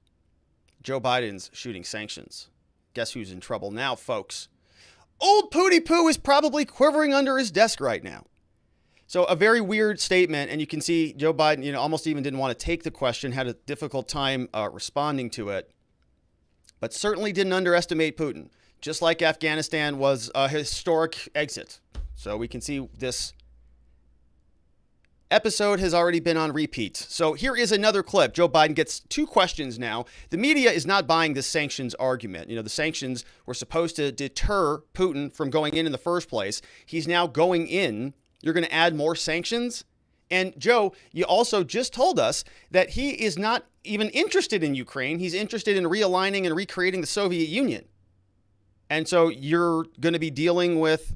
Joe Biden's shooting sanctions. Guess who's in trouble now, folks? Old Pooty Poo is probably quivering under his desk right now. So a very weird statement, and you can see Joe Biden, almost even didn't want to take the question, had a difficult time responding to it, but certainly didn't underestimate Putin. Just like Afghanistan was a historic exit. So we can see this episode has already been on repeat. So here is another clip. Joe Biden gets two questions now. The media is not buying this sanctions argument. The sanctions were supposed to deter Putin from going in the first place. He's now going in. You're going to add more sanctions? And Joe, you also just told us that he is not even interested in Ukraine. He's interested in realigning and recreating the Soviet Union. And so you're going to be dealing with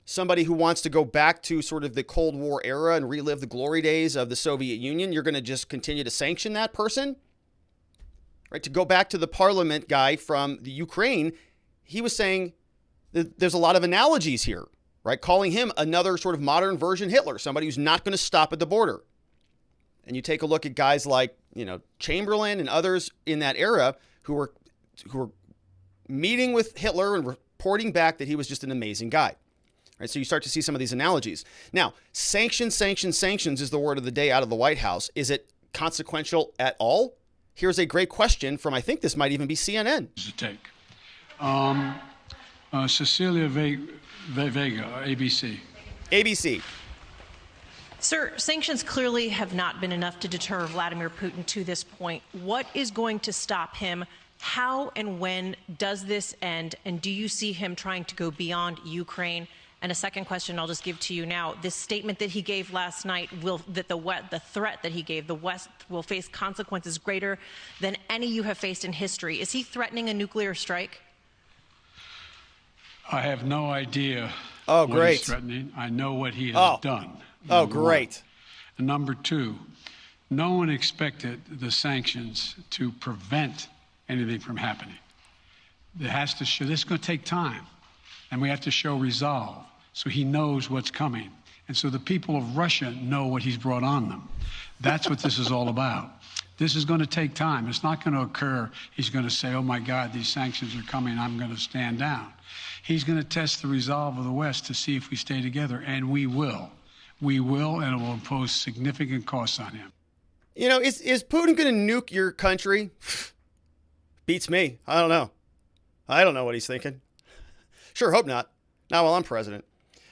somebody who wants to go back to sort of the Cold War era and relive the glory days of the Soviet Union. You're going to just continue to sanction that person? Right? To go back to the parliament guy from the Ukraine, he was saying that there's a lot of analogies here, right? Calling him another sort of modern version Hitler, somebody who's not going to stop at the border. And you take a look at guys like, Chamberlain and others in that era who were meeting with Hitler and reporting back that he was just an amazing guy. Right, so you start to see some of these analogies. Now, sanctions is the word of the day out of the White House. Is it consequential at all? Here's a great question from, I think this might even be CNN. Take. Cecilia Vega, ABC. ABC. Sir, sanctions clearly have not been enough to deter Vladimir Putin to this point. What is going to stop him? How and when does this end? And do you see him trying to go beyond Ukraine? And a second question I'll just give to you now. This statement that he gave last night, the threat that he gave, the West will face consequences greater than any you have faced in history. Is he threatening a nuclear strike? I have no idea what he's threatening. I know what he has done. Great. And number two, No one expected the sanctions to prevent anything from happening. It has to show, this is going to take time, and we have to show resolve so he knows what's coming. And so the people of Russia know what he's brought on them. That's what this is all about. This is going to take time. It's not going to occur. He's going to say, oh my God, these sanctions are coming, I'm going to stand down. He's going to test the resolve of the West to see if we stay together, and we will. We will, and it will impose significant costs on him. You know, is Putin going to nuke your country? Beats me. I don't know. I don't know what he's thinking. Sure, hope not. Not while I'm president.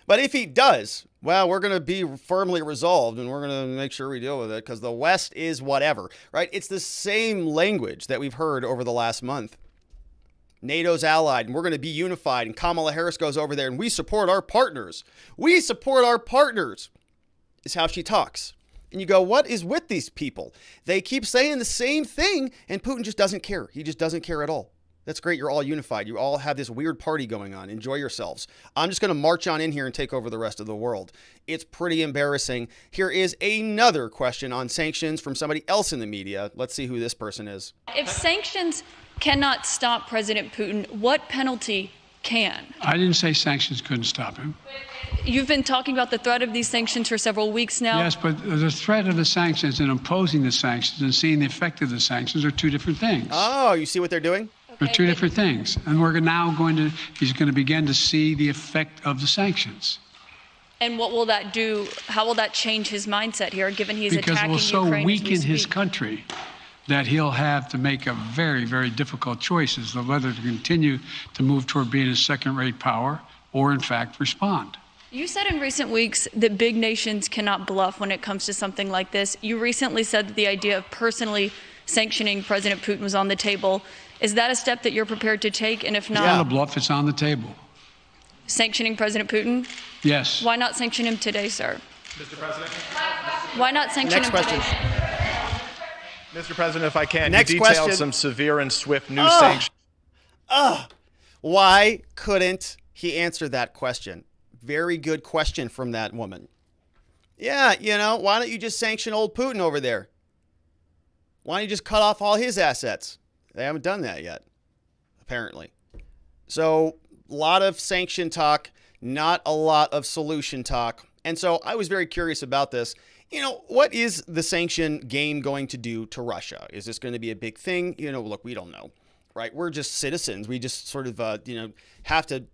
But if he does, well, we're going to be firmly resolved, and we're going to make sure we deal with it, because the West is whatever, right? It's the same language that we've heard over the last month. NATO's allied, and we're going to be unified, and Kamala Harris goes over there, and we support our partners. We support our partners, is how she talks. And you go, what is with these people? They keep saying the same thing, and Putin just doesn't care. He just doesn't care at all. That's great. You're all unified. You all have this weird party going on. Enjoy yourselves. I'm just going to march on in here and take over the rest of the world. It's pretty embarrassing. Here is another question on sanctions from somebody else in the media. Let's see who this person is. If sanctions cannot stop President Putin, what penalty can? I didn't say sanctions couldn't stop him. You've been talking about the threat of these sanctions for several weeks now. Yes, but the threat of the sanctions and imposing the sanctions and seeing the effect of the sanctions are two different things. Oh, you see what they're doing? They're two different things. And we're now he's going to begin to see the effect of the sanctions. And what will that do? How will that change his mindset here, given he's attacking Ukraine? Because it will so weaken his country that he'll have to make a very, very difficult choice as to whether to continue to move toward being a second-rate power or, in fact, respond. You said in recent weeks that big nations cannot bluff when it comes to something like this. You recently said that the idea of personally sanctioning President Putin was on the table. Is that a step that you're prepared to take? And if not, it's not a bluff, it's on the table. Sanctioning President Putin? Yes. Why not sanction him today, sir? Mr. President? Why not sanction him today? Mr. President, if I can, Next you detailed question. some severe and swift new sanctions. Why couldn't he answer that question? Very good question from that woman. Yeah, you know, why don't you just sanction old Putin over there? Why don't you just cut off all his assets? They haven't done that yet, apparently. So, a lot of sanction talk, not a lot of solution talk. And so I was very curious about this. You know, what is the sanction game going to do to Russia? Is this going to be a big thing? You know, look, we don't know, right? We're just citizens. We just sort of, have to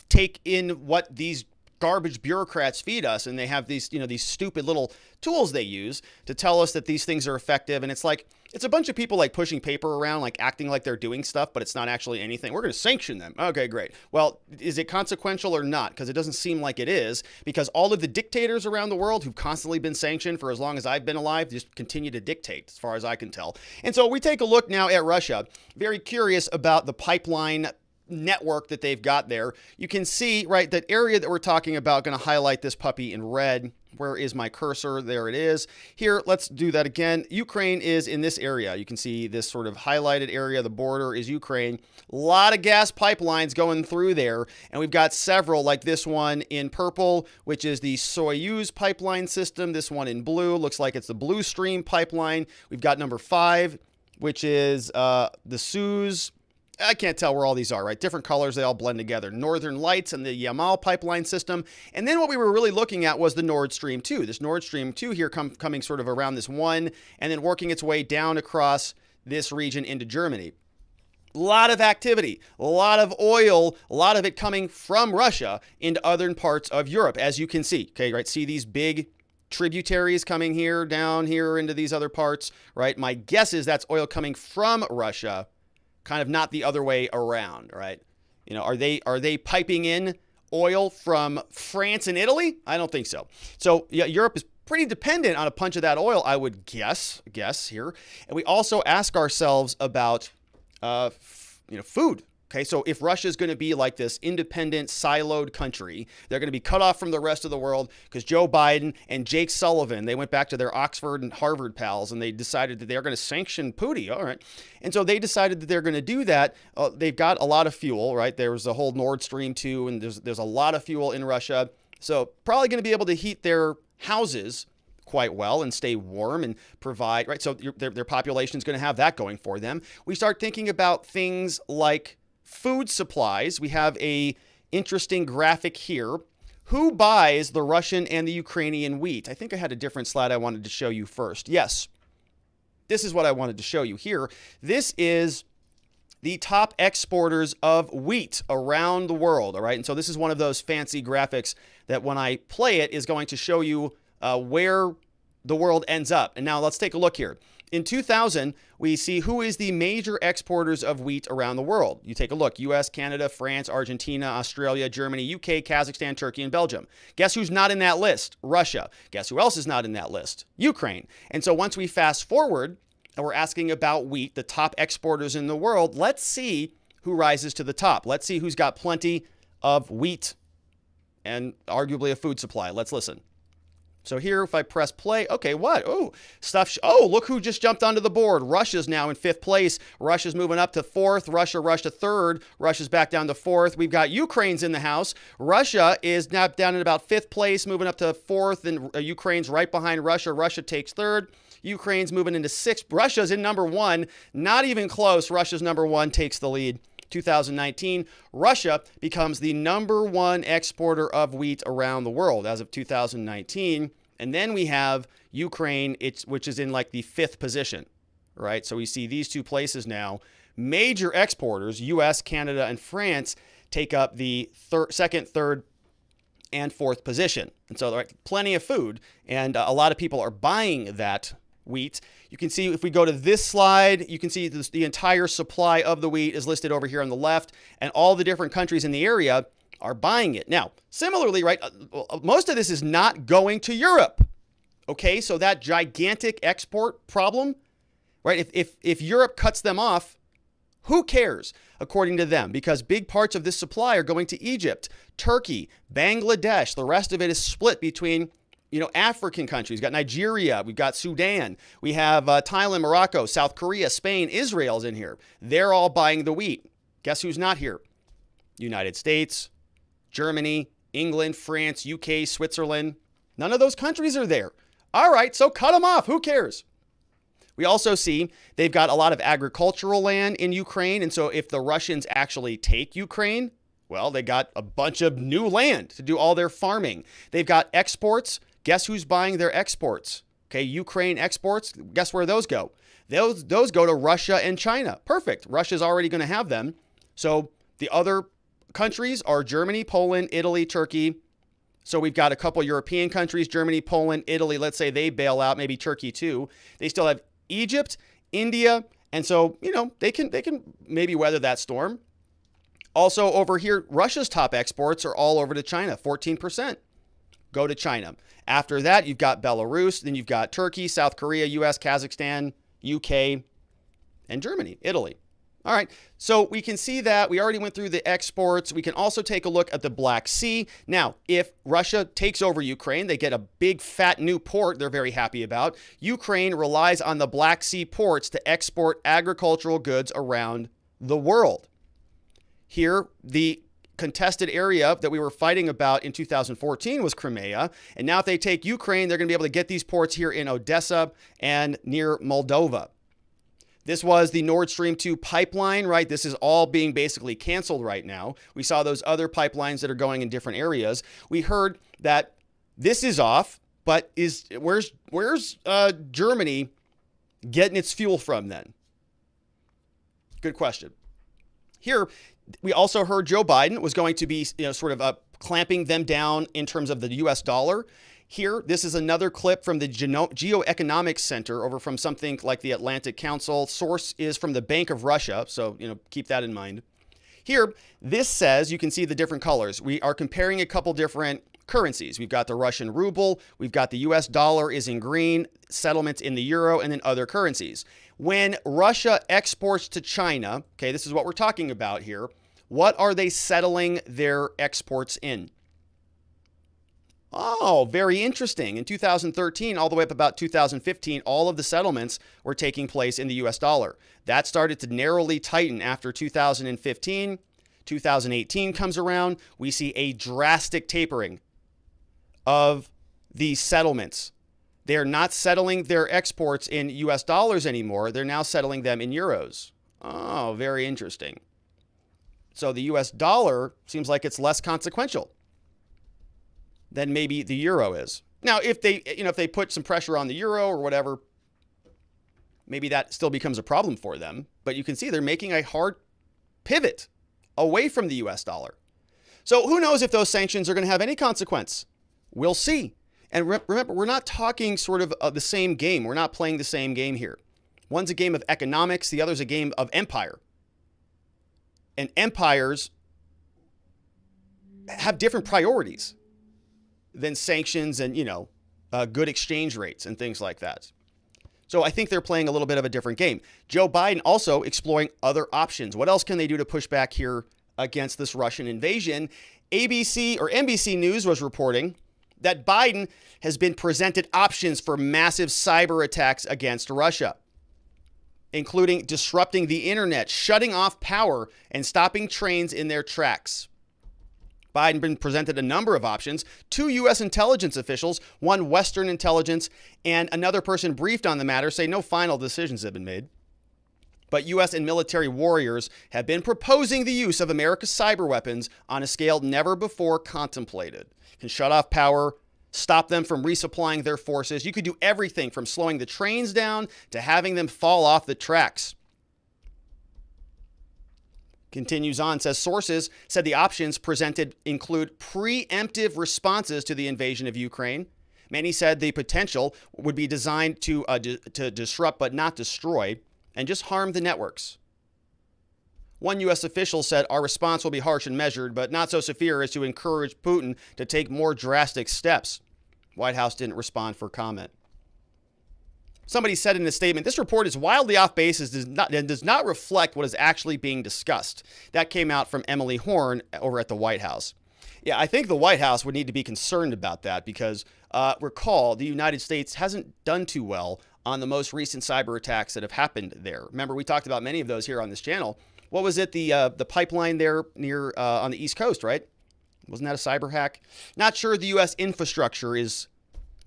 take in what these garbage bureaucrats feed us, and they have these, these stupid little tools they use to tell us that these things are effective. And it's like, it's a bunch of people like pushing paper around, like acting like they're doing stuff, but it's not actually anything. We're going to sanction them. Okay, great. Well, is it consequential or not? Because it doesn't seem like it is, because all of the dictators around the world who've constantly been sanctioned for as long as I've been alive just continue to dictate, as far as I can tell. And so we take a look now at Russia. Very curious about the pipeline network that they've got there. You can see, right, that area that we're talking about, going to highlight this puppy in red. Where is my cursor? There it is. Here, let's do that again. Ukraine is in this area. You can see this sort of highlighted area. The border is Ukraine. A lot of gas pipelines going through there. And we've got several, like this one in purple, which is the Soyuz pipeline system. This one in blue looks like it's the Blue Stream pipeline. We've got number 5, which is the Suez. I can't tell where all these are, right? Different colors, they all blend together. Northern Lights and the Yamal pipeline system. And then what we were really looking at was the Nord Stream 2. This Nord Stream 2 here coming sort of around this one and then working its way down across this region into Germany. A lot of activity, a lot of oil, a lot of it coming from Russia into other parts of Europe, as you can see. Okay, right? See these big tributaries coming here, down here into these other parts, right? My guess is that's oil coming from Russia, kind of not the other way around, right? You know, are they piping in oil from France and Italy? I don't think so. So yeah, Europe is pretty dependent on a punch of that oil, I would guess here. And we also ask ourselves about, food. Okay, so if Russia is going to be like this independent, siloed country, they're going to be cut off from the rest of the world because Joe Biden and Jake Sullivan, they went back to their Oxford and Harvard pals and they decided that they're going to sanction Putin. All right. And so they decided that they're going to do that. They've got a lot of fuel, right? There was a whole Nord Stream 2 and there's a lot of fuel in Russia. So probably going to be able to heat their houses quite well and stay warm and provide, right? So their population is going to have that going for them. We start thinking about things like food supplies. We have a interesting graphic here. Who buys the Russian and the Ukrainian wheat? I think I had a different slide I wanted to show you first. Yes, this is what I wanted to show you here. This is the top exporters of wheat around the world, all right? And so this is one of those fancy graphics that when I play it is going to show you where the world ends up. And now let's take a look here. In 2000, we see who is the major exporters of wheat around the world. You take a look: US, Canada, France, Argentina, Australia, Germany, UK, Kazakhstan, Turkey, and Belgium. Guess who's not in that list? Russia. Guess who else is not in that list? Ukraine. And so once we fast forward and we're asking about wheat, the top exporters in the world, let's see who rises to the top. Let's see who's got plenty of wheat and arguably a food supply. Let's listen. So here, if I press play, okay, what? Oh, stuff. Oh, look who just jumped onto the board. Russia's now in 5th place. Russia's moving up to 4th. Russia 3rd. Russia's back down to 4th. We've got Ukraine's in the house. Russia is now down in about 5th place, moving up to 4th, and Ukraine's right behind Russia. Russia takes 3rd. Ukraine's moving into 6th. Russia's in number 1. Not even close. Russia's number 1 takes the lead. 2019, Russia becomes the number 1 exporter of wheat around the world as of 2019. And then we have Ukraine, which is in like the 5th position, right? So we see these two places now. Major exporters, US, Canada, and France, take up the 2nd, 3rd, and 4th position. And so right, plenty of food, and a lot of people are buying that wheat. You can see if we go to this slide, you can see the entire supply of the wheat is listed over here on the left, and all the different countries in the area are buying it. Now, similarly, right, most of this is not going to Europe. Okay, so that gigantic export problem, right? If Europe cuts them off, who cares, according to them? Because big parts of this supply are going to Egypt, Turkey, Bangladesh. The rest of it is split between, African countries. We've got Nigeria, we've got Sudan, we have Thailand, Morocco, South Korea, Spain, Israel's in here. They're all buying the wheat. Guess who's not here? United States, Germany, England, France, UK, Switzerland. None of those countries are there. All right, so cut them off. Who cares? We also see they've got a lot of agricultural land in Ukraine. And so if the Russians actually take Ukraine, well, they got a bunch of new land to do all their farming. They've got exports. Guess who's buying their exports? Okay, Ukraine exports. Guess where those go? Those go to Russia and China. Perfect. Russia's already going to have them. So the other countries are Germany, Poland, Italy, Turkey. So we've got a couple European countries, Germany, Poland, Italy. Let's say they bail out, maybe Turkey too. They still have Egypt, India, and so, they can maybe weather that storm. Also over here, Russia's top exports are all over to China, 14% go to China. After that, you've got Belarus, then you've got Turkey, South Korea, US, Kazakhstan, UK, and Germany, Italy. All right, so we can see that. We already went through the exports. We can also take a look at the Black Sea. Now, if Russia takes over Ukraine, they get a big, fat new port they're very happy about. Ukraine relies on the Black Sea ports to export agricultural goods around the world. Here, the contested area that we were fighting about in 2014 was Crimea. And now if they take Ukraine, they're going to be able to get these ports here in Odessa and near Moldova. This was the Nord Stream 2 pipeline, right? This is all being basically canceled right now. We saw those other pipelines that are going in different areas. We heard that this is off, but where's Germany getting its fuel from then? Good question. Here, we also heard Joe Biden was going to be, clamping them down in terms of the U.S. dollar. Here, this is another clip from the Geoeconomics Center over from something like the Atlantic Council. Source is from the Bank of Russia, so keep that in mind. Here, this says, you can see the different colors. We are comparing a couple different currencies. We've got the Russian ruble, we've got the US dollar is in green, settlements in the euro, and then other currencies. When Russia exports to China, okay, this is what we're talking about here. What are they settling their exports in? Oh, very interesting. In 2013, all the way up about 2015, all of the settlements were taking place in the US dollar. That started to narrowly tighten after 2015. 2018 comes around. We see a drastic tapering of the settlements. They're not settling their exports in US dollars anymore. They're now settling them in euros. Oh, very interesting. So the US dollar seems like it's less consequential than maybe the euro is. Now, if they put some pressure on the euro or whatever, maybe that still becomes a problem for them. But you can see they're making a hard pivot away from the US dollar. So who knows if those sanctions are going to have any consequence? We'll see. And remember, we're not talking sort of the same game. We're not playing the same game here. One's a game of economics. The other's a game of empire. And empires have different priorities than sanctions and, good exchange rates and things like that. So I think they're playing a little bit of a different game. Joe Biden also exploring other options. What else can they do to push back here against this Russian invasion? ABC or NBC News was reporting that Biden has been presented options for massive cyber attacks against Russia, including disrupting the internet, shutting off power, and stopping trains in their tracks. Biden been presented a number of options. 2 U.S. intelligence officials, one Western intelligence, and another person briefed on the matter say no final decisions have been made. But U.S. and military warriors have been proposing the use of America's cyber weapons on a scale never before contemplated. Can shut off power, stop them from resupplying their forces. You could do everything from slowing the trains down to having them fall off the tracks. Continues on, says sources said the options presented include preemptive responses to the invasion of Ukraine. Many said the potential would be designed to disrupt but not destroy and just harm the networks. One U.S. official said, our response will be harsh and measured, but not so severe as to encourage Putin to take more drastic steps. White House didn't respond for comment. Somebody said in a statement, this report is wildly off base and does not reflect what is actually being discussed. That came out from Emily Horn over at the White House. Yeah, I think the White House would need to be concerned about that because recall, the United States hasn't done too well on the most recent cyber attacks that have happened there. Remember, we talked about many of those here on this channel. What was it? The pipeline there near on the East Coast, right? Wasn't that a cyber hack? Not sure the U.S. infrastructure is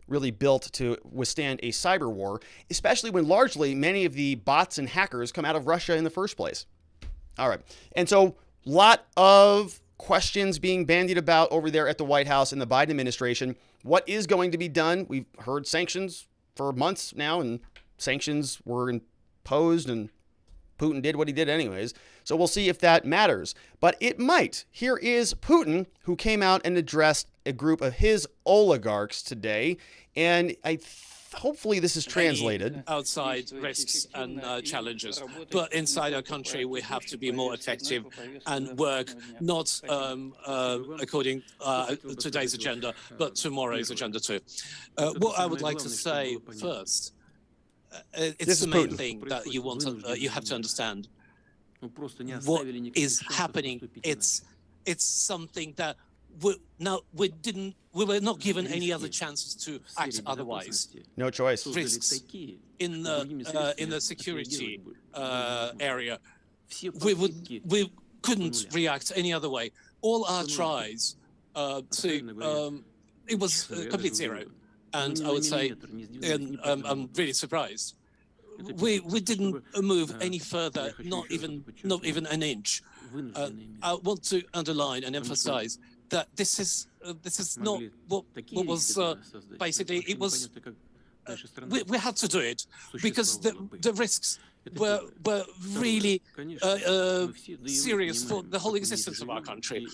really built to withstand a cyber war, especially when largely many of the bots and hackers come out of Russia in the first place. All right. And so a lot of questions being bandied about over there at the White House and the Biden administration. What is going to be done? We've heard sanctions for months now, and sanctions were imposed, and Putin did what he did anyways. So we'll see if that matters. But it might. Here is Putin, who came out and addressed a group of his oligarchs today. And hopefully this is translated. Outside risks and challenges. But inside our country, we have to be more effective and work not according to today's agenda, but tomorrow's agenda too. What I would like to say first, it's the main thing that you have to understand. What is happening? It's something that we were not given any other chances to act otherwise. No choice. Risks in the security area. We couldn't react any other way. All our tries it was complete zero. And I would say, and I'm really surprised. We didn't move any further, not even an inch. I want to underline and emphasize that this is not what was basically. It was we had to do it because the risks were really serious for the whole existence of our country.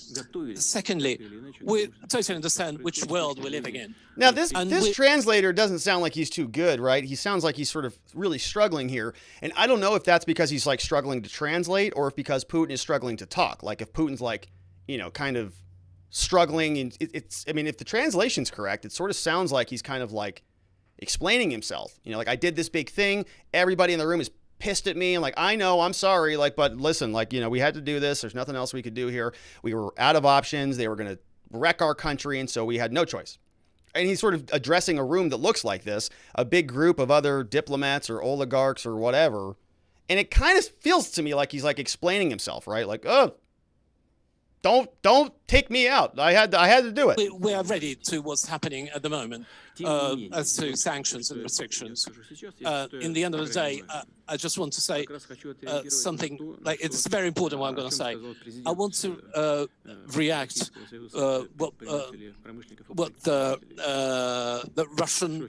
Secondly, we totally understand which world we're living in. Now, this translator doesn't sound like he's too good, right? He sounds like he's sort of really struggling here. And I don't know if that's because he's like struggling to translate or if because Putin is struggling to talk. Like if Putin's like, kind of struggling. And I mean, if the translation's correct, it sort of sounds like he's kind of like explaining himself. Like I did this big thing. Everybody in the room is pissed at me. I'm like, I know, I'm sorry. Like, but listen, like, we had to do this. There's nothing else we could do here. We were out of options. They were going to wreck our country. And so we had no choice. And he's sort of addressing a room that looks like this, a big group of other diplomats or oligarchs or whatever. And it kind of feels to me like he's like explaining himself, right? Like, oh, don't take me out. I had to do it. We are ready to what's happening at the moment. as to sanctions and restrictions. In the end of the day, I just want to say something like it's very important what I'm going to say. I want to react what the Russian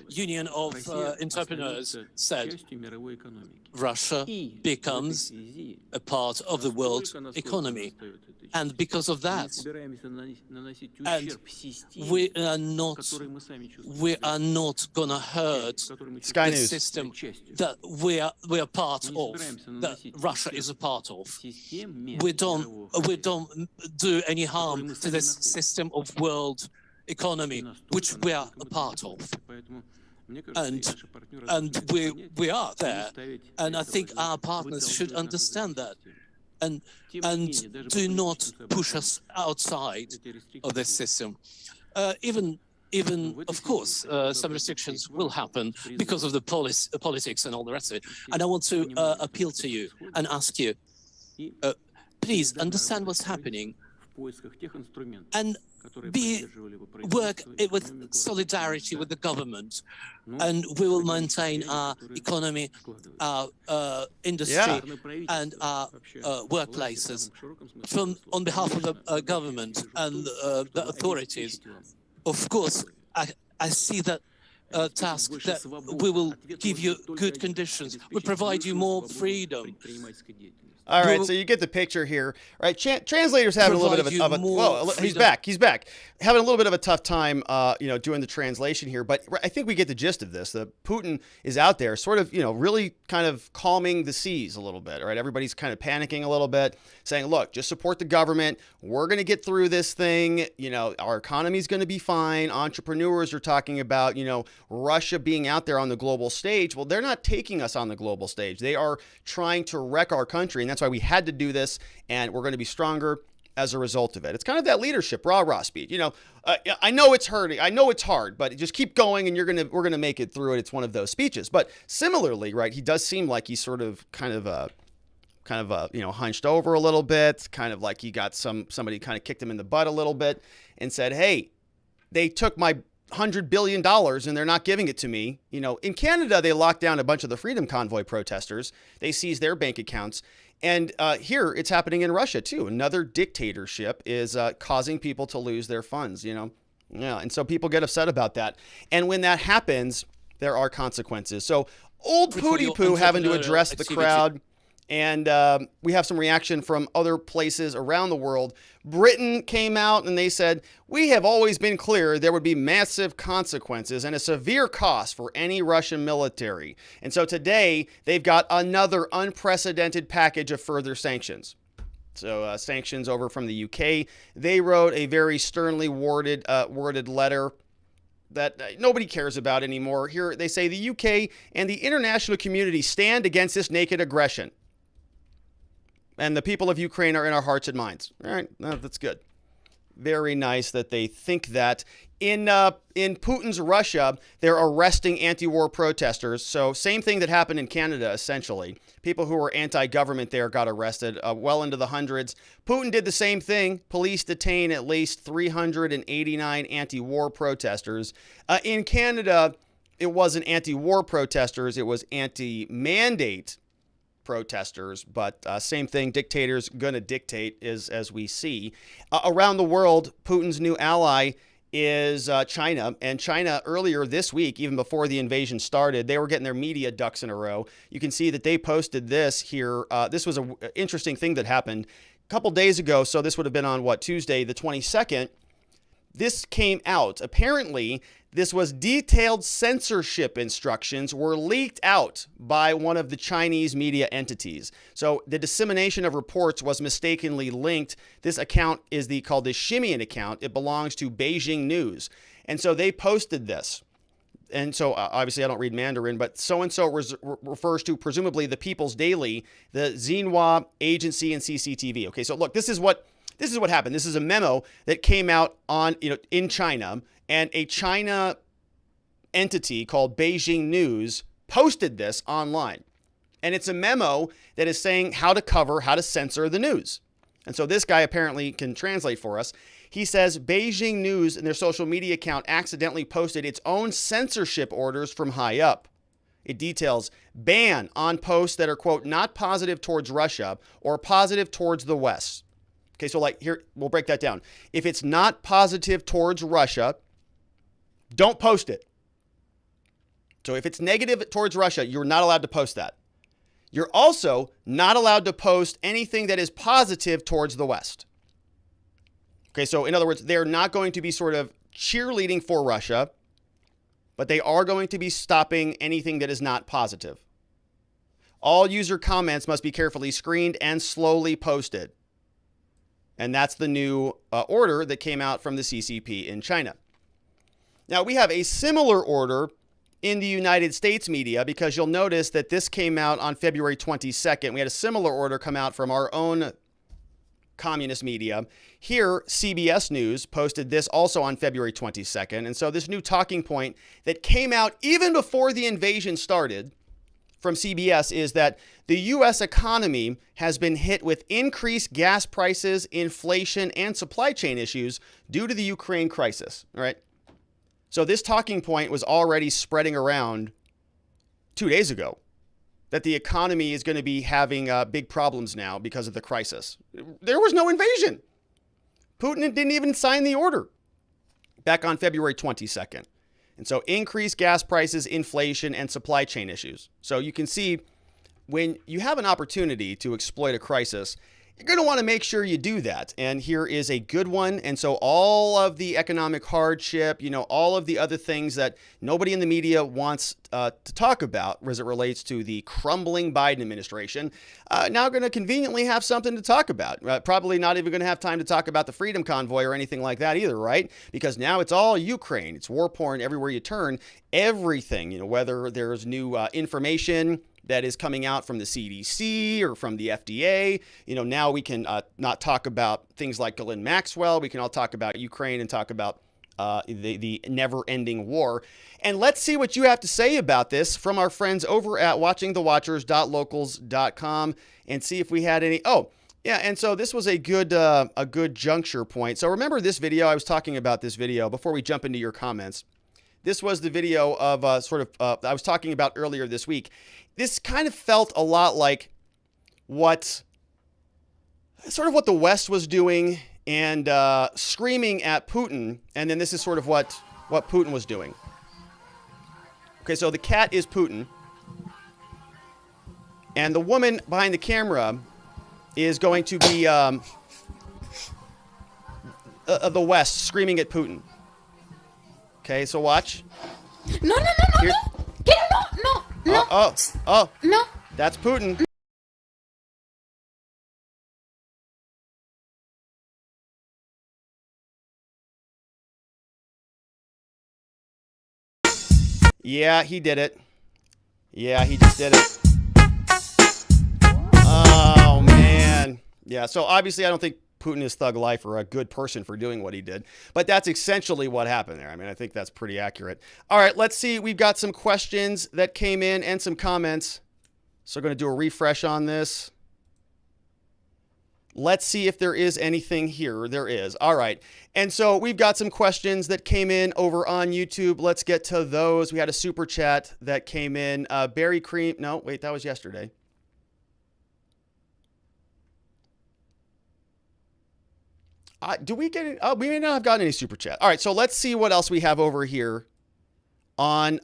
Union of Entrepreneurs said. Russia becomes a part of the world economy. And because of that, and we are not going to hurt Sky the News. system that we are part of, that Russia is a part of. We don't do any harm to this system of world economy, which we are a part of. And we are there, and I think our partners should understand that. And do not push us outside of this system. Even of course, some restrictions will happen because of the politics and all the rest of it. And I want to appeal to you and ask you, please understand what's happening and work with solidarity with the government, and we will maintain our economy, our industry, and our workplaces on behalf of the government and the authorities. Of course, I see that task that we will give you good conditions, we provide you more freedom. All right, so you get the picture here, right? Translators having a little bit of a well, he's back. Having a little bit of a tough time, doing the translation here. But I think we get the gist of this. Putin is out there, sort of, really kind of calming the seas a little bit. Right, everybody's kind of panicking a little bit, saying, "Look, just support the government. We're going to get through this thing. Our economy's going to be fine." Entrepreneurs are talking about, Russia being out there on the global stage. Well, they're not taking us on the global stage. They are trying to wreck our country, and that's why we had to do this, and we're going to be stronger as a result of it. It's kind of that leadership rah-rah speech. I know it's hurting. I know it's hard, but just keep going, and we're going to make it through it. It's one of those speeches. But similarly, right, he does seem like he's sort of kind of hunched over a little bit, kind of like he got somebody kind of kicked him in the butt a little bit and said, "Hey, they took my $100 billion and they're not giving it to me." In Canada, they locked down a bunch of the Freedom Convoy protesters. They seized their bank accounts. And here it's happening in Russia, too. Another dictatorship is causing people to lose their funds, Yeah. And so people get upset about that. And when that happens, there are consequences. So old Pooty Poo having to address the crowd. And we have some reaction from other places around the world. Britain came out and they said, "We have always been clear there would be massive consequences and a severe cost for any Russian military." And so today they've got another unprecedented package of further sanctions. So sanctions over from the UK. They wrote a very sternly worded letter that nobody cares about anymore. Here they say the UK and the international community stand against this naked aggression. And the people of Ukraine are in our hearts and minds. All right, that's good. Very nice that they think that. In Putin's Russia, they're arresting anti-war protesters. So same thing that happened in Canada, essentially. People who were anti-government there got arrested, well into the hundreds. Putin did the same thing. Police detain at least 389 anti-war protesters. In Canada, it wasn't anti-war protesters. It was anti-mandate protesters, but same thing. Dictators gonna dictate, as we see. Around the world, Putin's new ally is China. And China earlier this week, even before the invasion started, they were getting their media ducks in a row. You can see that they posted this here. This was an interesting thing that happened a couple days ago. So this would have been on Tuesday, the 22nd. This came out. Apparently, this was detailed censorship instructions were leaked out by one of the Chinese media entities. So the dissemination of reports was mistakenly linked. This account is called the Shimian account. It belongs to Beijing News. And so they posted this. And so obviously I don't read Mandarin, but so-and-so refers to presumably the People's Daily, the Xinhua Agency, and CCTV. Okay, so look, this is what happened. This is a memo that came out in China, and a China entity called Beijing News posted this online. And it's a memo that is saying how to censor the news. And so this guy apparently can translate for us. He says Beijing News in their social media account accidentally posted its own censorship orders from high up. It details ban on posts that are, quote, not positive towards Russia or positive towards the West. Okay, so like here, we'll break that down. If it's not positive towards Russia, don't post it. So if it's negative towards Russia, you're not allowed to post that. You're also not allowed to post anything that is positive towards the West. Okay, so in other words, they're not going to be sort of cheerleading for Russia, but they are going to be stopping anything that is not positive. All user comments must be carefully screened and slowly posted. And that's the new order that came out from the CCP in China. Now, we have a similar order in the United States media, because you'll notice that this came out on February 22nd. We had a similar order come out from our own communist media. Here, CBS News posted this also on February 22nd. And so this new talking point that came out even before the invasion started from CBS is that the U.S. economy has been hit with increased gas prices, inflation, and supply chain issues due to the Ukraine crisis. All right. So this talking point was already spreading around 2 days ago, that the economy is going to be having big problems now because of the crisis. There was no invasion. Putin didn't even sign the order back on February 22nd. And so increased gas prices, inflation, and supply chain issues. So you can see when you have an opportunity to exploit a crisis, you're going to want to make sure you do that. And here is a good one. And so all of the economic hardship, all of the other things that nobody in the media wants to talk about as it relates to the crumbling Biden administration, now going to conveniently have something to talk about. Probably not even going to have time to talk about the Freedom Convoy or anything like that either, right? Because now it's all Ukraine. It's war porn everywhere you turn. Everything, whether there's new information that is coming out from the CDC or from the FDA. Now we can not talk about things like Ghislaine Maxwell. We can all talk about Ukraine and talk about the never-ending war. And let's see what you have to say about this from our friends over at watchingthewatchers.locals.com and see if we had any. Oh, yeah, and so this was a good juncture point. So remember this video? I was talking about this video before we jump into your comments. This was the video of I was talking about earlier this week. This kind of felt a lot like what the West was doing and screaming at Putin. And then this is sort of what Putin was doing. Okay, so the cat is Putin. And the woman behind the camera is going to be the West screaming at Putin. Okay, so watch. No. Here. No. No. That's Putin. Yeah, he did it. Yeah, he just did it. Oh, man. Yeah, so obviously I don't think Putin is thug life or a good person for doing what he did. But that's essentially what happened there. I mean, I think that's pretty accurate. All right, let's see. We've got some questions that came in and some comments. So we're going to do a refresh on this. Let's see if there is anything here. There is. All right. And so we've got some questions that came in over on YouTube. Let's get to those. We had a super chat that came in. Berry Cream. No, wait, that was yesterday. Do we get it? Oh, we may not have gotten any super chat. All right, so let's see what else we have over here on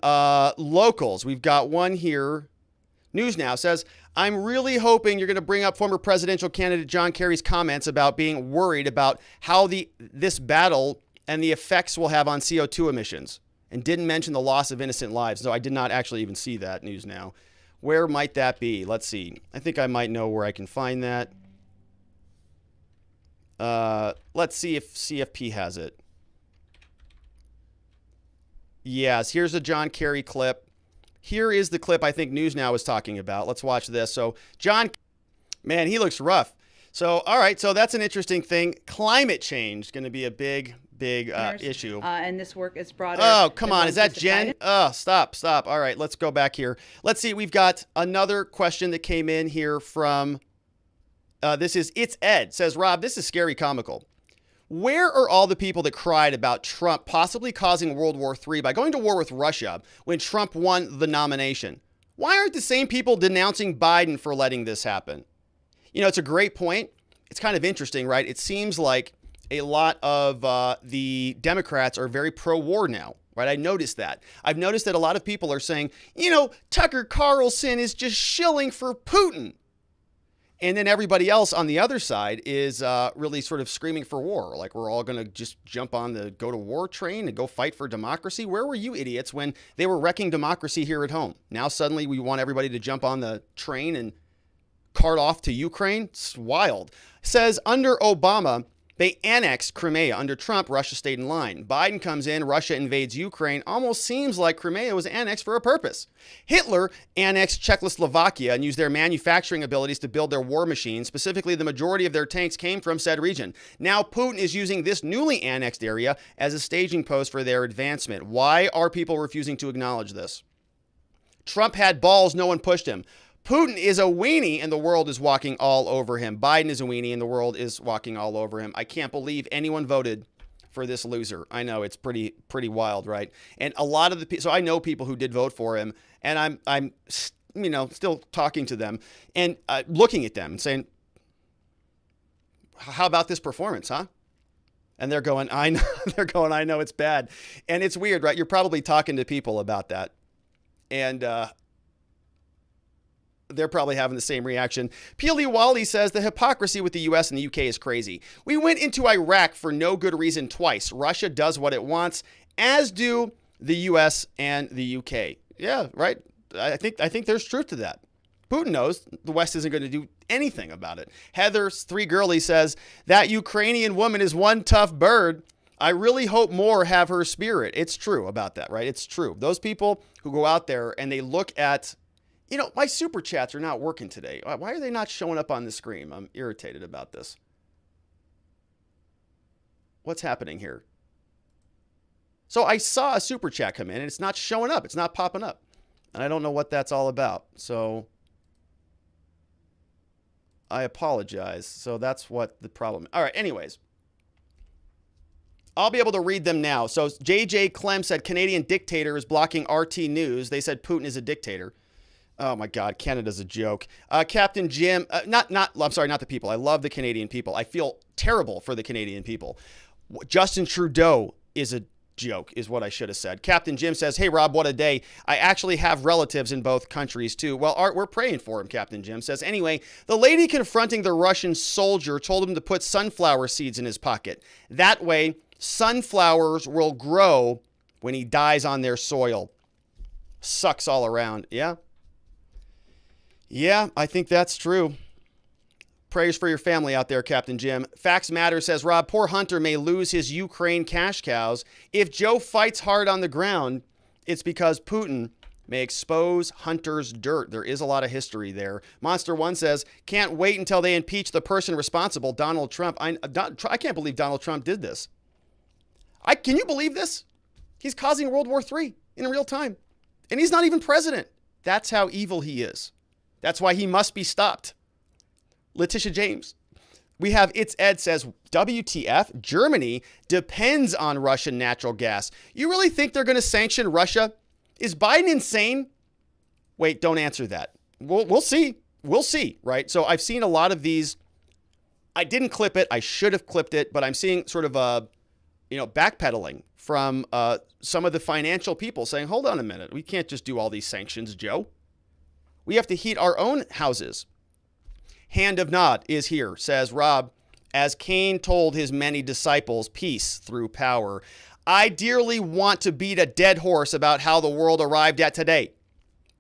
locals. We've got one here. News Now says, I'm really hoping you're going to bring up former presidential candidate John Kerry's comments about being worried about how this battle and the effects will have on CO2 emissions, and didn't mention the loss of innocent lives. No, I did not actually even see that. News Now. Where might that be? Let's see. I think I might know where I can find that. Let's see if CFP has it. Yes, here's a John Kerry clip. Here is the clip I think News Now is talking about. Let's watch this. So John, man, he looks rough. So, all right, so that's an interesting thing. Climate change is going to be a big issue. And this work is broader. Oh, come on. Is that Jen? Oh, stop. All right, let's go back here. Let's see. We've got another question that came in here from, this is It's Ed. Says, Rob, this is scary comical. Where are all the people that cried about Trump possibly causing World War III by going to war with Russia when Trump won the nomination? Why aren't the same people denouncing Biden for letting this happen? You know, it's a great point. It's kind of interesting, right? It seems like a lot of the Democrats are very pro-war now, right? I noticed that. I've noticed that a lot of people are saying, you know, Tucker Carlson is just shilling for Putin. And then everybody else on the other side is really sort of screaming for war. Like we're all going to just jump on the go to war train and go fight for democracy. Where were you idiots when they were wrecking democracy here at home? Now suddenly we want everybody to jump on the train and cart off to Ukraine. It's wild. Says under Obama, they annexed Crimea. Under Trump, Russia stayed in line. Biden comes in, Russia invades Ukraine. Almost seems like Crimea was annexed for a purpose. Hitler annexed Czechoslovakia and used their manufacturing abilities to build their war machines. Specifically, the majority of their tanks came from said region. Now Putin is using this newly annexed area as a staging post for their advancement. Why are people refusing to acknowledge this? Trump had balls, no one pushed him. Putin is a weenie and the world is walking all over him. Biden is a weenie and the world is walking all over him. I can't believe anyone voted for this loser. I know it's pretty wild, right? And a lot of the so I know people who did vote for him, and I'm you know still talking to them and looking at them and saying, "How about this performance, huh?" And they're going, "I know." They're going, "I know it's bad," and it's weird, right? You're probably talking to people about that, and they're probably having the same reaction. Peely Wally says the hypocrisy with the U.S. and the UK is crazy. We went into Iraq for no good reason twice. Russia does what it wants, as do the U.S. and the UK. Yeah, right. I think there's truth to that. Putin knows the West isn't going to do anything about it. Heather's 3 Girly says that Ukrainian woman is one tough bird. I really hope more have her spirit. It's true about that, right? It's true. Those people who go out there and they look at, you know, my super chats are not working today. Why are they not showing up on the screen? I'm irritated about this. What's happening here? So I saw a super chat come in and it's not showing up. It's not popping up. And I don't know what that's all about. So I apologize. So that's what the problem is. All right. Anyways, I'll be able to read them now. So JJ Clem said Canadian dictator is blocking RT News. They said Putin is a dictator. Oh my God, Canada's a joke. Captain Jim, I'm sorry, not the people. I love the Canadian people. I feel terrible for the Canadian people. Justin Trudeau is a joke, is what I should have said. Captain Jim says, hey Rob, what a day. I actually have relatives in both countries too. Well, Art, we're praying for him, Captain Jim says. Anyway, the lady confronting the Russian soldier told him to put sunflower seeds in his pocket. That way, sunflowers will grow when he dies on their soil. Sucks all around. Yeah. Yeah, I think that's true. Prayers for your family out there, Captain Jim. Facts Matter says, Rob, poor Hunter may lose his Ukraine cash cows. If Joe fights hard on the ground, it's because Putin may expose Hunter's dirt. There is a lot of history there. Monster One says, can't wait until they impeach the person responsible, Donald Trump. I can't believe Donald Trump did this. Can you believe this? He's causing World War III in real time. And he's not even president. That's how evil he is. That's why he must be stopped. Letitia James. We have It's Ed says, WTF? Germany depends on Russian natural gas. You really think they're going to sanction Russia? Is Biden insane? Wait, don't answer that. We'll see. We'll see, right? So I've seen a lot of these. I didn't clip it. I should have clipped it, but I'm seeing sort of backpedaling from some of the financial people saying, hold on a minute. We can't just do all these sanctions, Joe. We have to heat our own houses. Hand of Nod is here, says Rob, as Cain told his many disciples, peace through power. I dearly want to beat a dead horse about how the world arrived at today.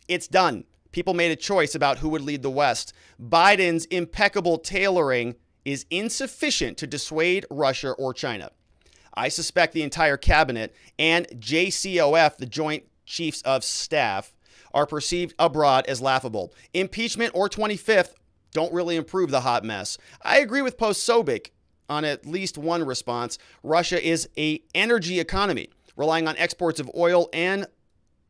It's done. People made a choice about who would lead the West. Biden's impeccable tailoring is insufficient to dissuade Russia or China. I suspect the entire cabinet and JCOF, the Joint Chiefs of Staff, are perceived abroad as laughable. Impeachment or 25th don't really improve the hot mess. I agree with Post Sobek on at least one response. Russia is an energy economy, relying on exports of oil and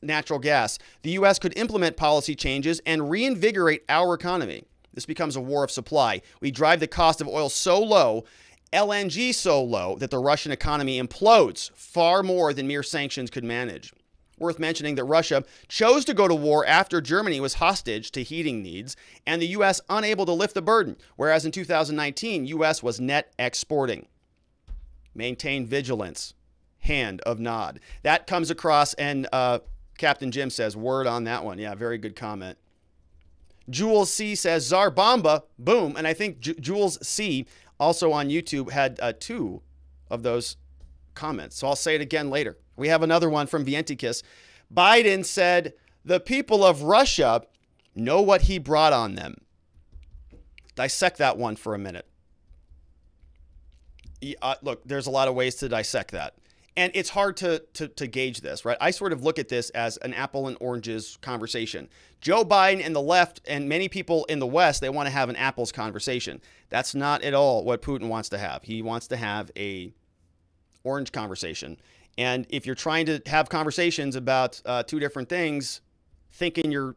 natural gas. The U.S. could implement policy changes and reinvigorate our economy. This becomes a war of supply. We drive the cost of oil so low LNG so low that the Russian economy implodes far more than mere sanctions could manage. Worth mentioning that Russia chose to go to war after Germany was hostage to heating needs and the U.S. unable to lift the burden, whereas in 2019, U.S. was net exporting. Maintain vigilance. Hand of nod. That comes across, and Captain Jim says, word on that one. Yeah, very good comment. Jules C says, Tsar Bomba, boom. And I think Jules C also on YouTube had 2 of those comments. So I'll say it again later. We have another one from Vientikis. Biden said, the people of Russia know what he brought on them. Dissect that one for a minute. Look, there's a lot of ways to dissect that. And it's hard to gauge this, right? I sort of look at this as an apple and oranges conversation. Joe Biden and the left and many people in the West, they want to have an apples conversation. That's not at all what Putin wants to have. He wants to have a orange conversation. And if you're trying to have conversations about 2 different things, thinking you're